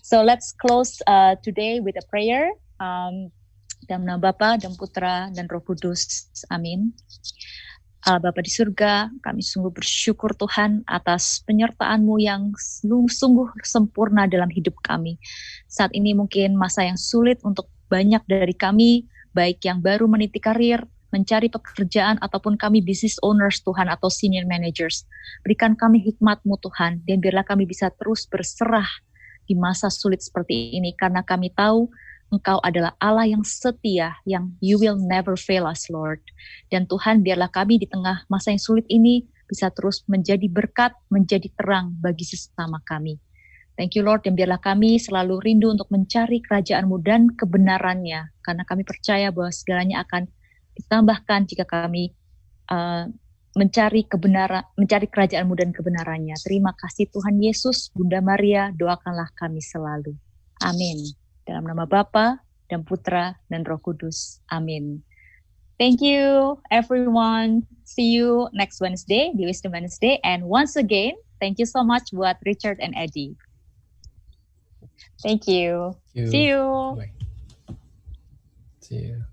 So let's close today with a prayer. Dalam nama Bapa dan Putra dan Roh Kudus. Amin. Bapa di surga, kami sungguh bersyukur Tuhan atas penyertaan-Mu yang sungguh sempurna dalam hidup kami. Saat ini mungkin masa yang sulit untuk banyak dari kami, baik yang baru meniti karir, mencari pekerjaan, ataupun kami business owners Tuhan atau senior managers. Berikan kami hikmat-Mu Tuhan, dan biarlah kami bisa terus berserah di masa sulit seperti ini, karena kami tahu Engkau adalah Allah yang setia, yang you will never fail us, Lord. Dan Tuhan, biarlah kami di tengah masa yang sulit ini bisa terus menjadi berkat, menjadi terang bagi sesama kami. Thank you, Lord, dan biarlah kami selalu rindu untuk mencari kerajaan-Mu dan kebenarannya, karena kami percaya bahwa segalanya akan ditambahkan jika kami mencari kerajaan-Mu dan kebenarannya. Terima kasih Tuhan Yesus, Bunda Maria, doakanlah kami selalu. Amin. Dalam nama Bapa dan Putra dan Roh Kudus. Amin. Thank you, everyone. See you next Wednesday, di Wisdom Wednesday. And once again, thank you so much buat Richard and Eddie. Thank you. Thank you. See you. Bye. See you.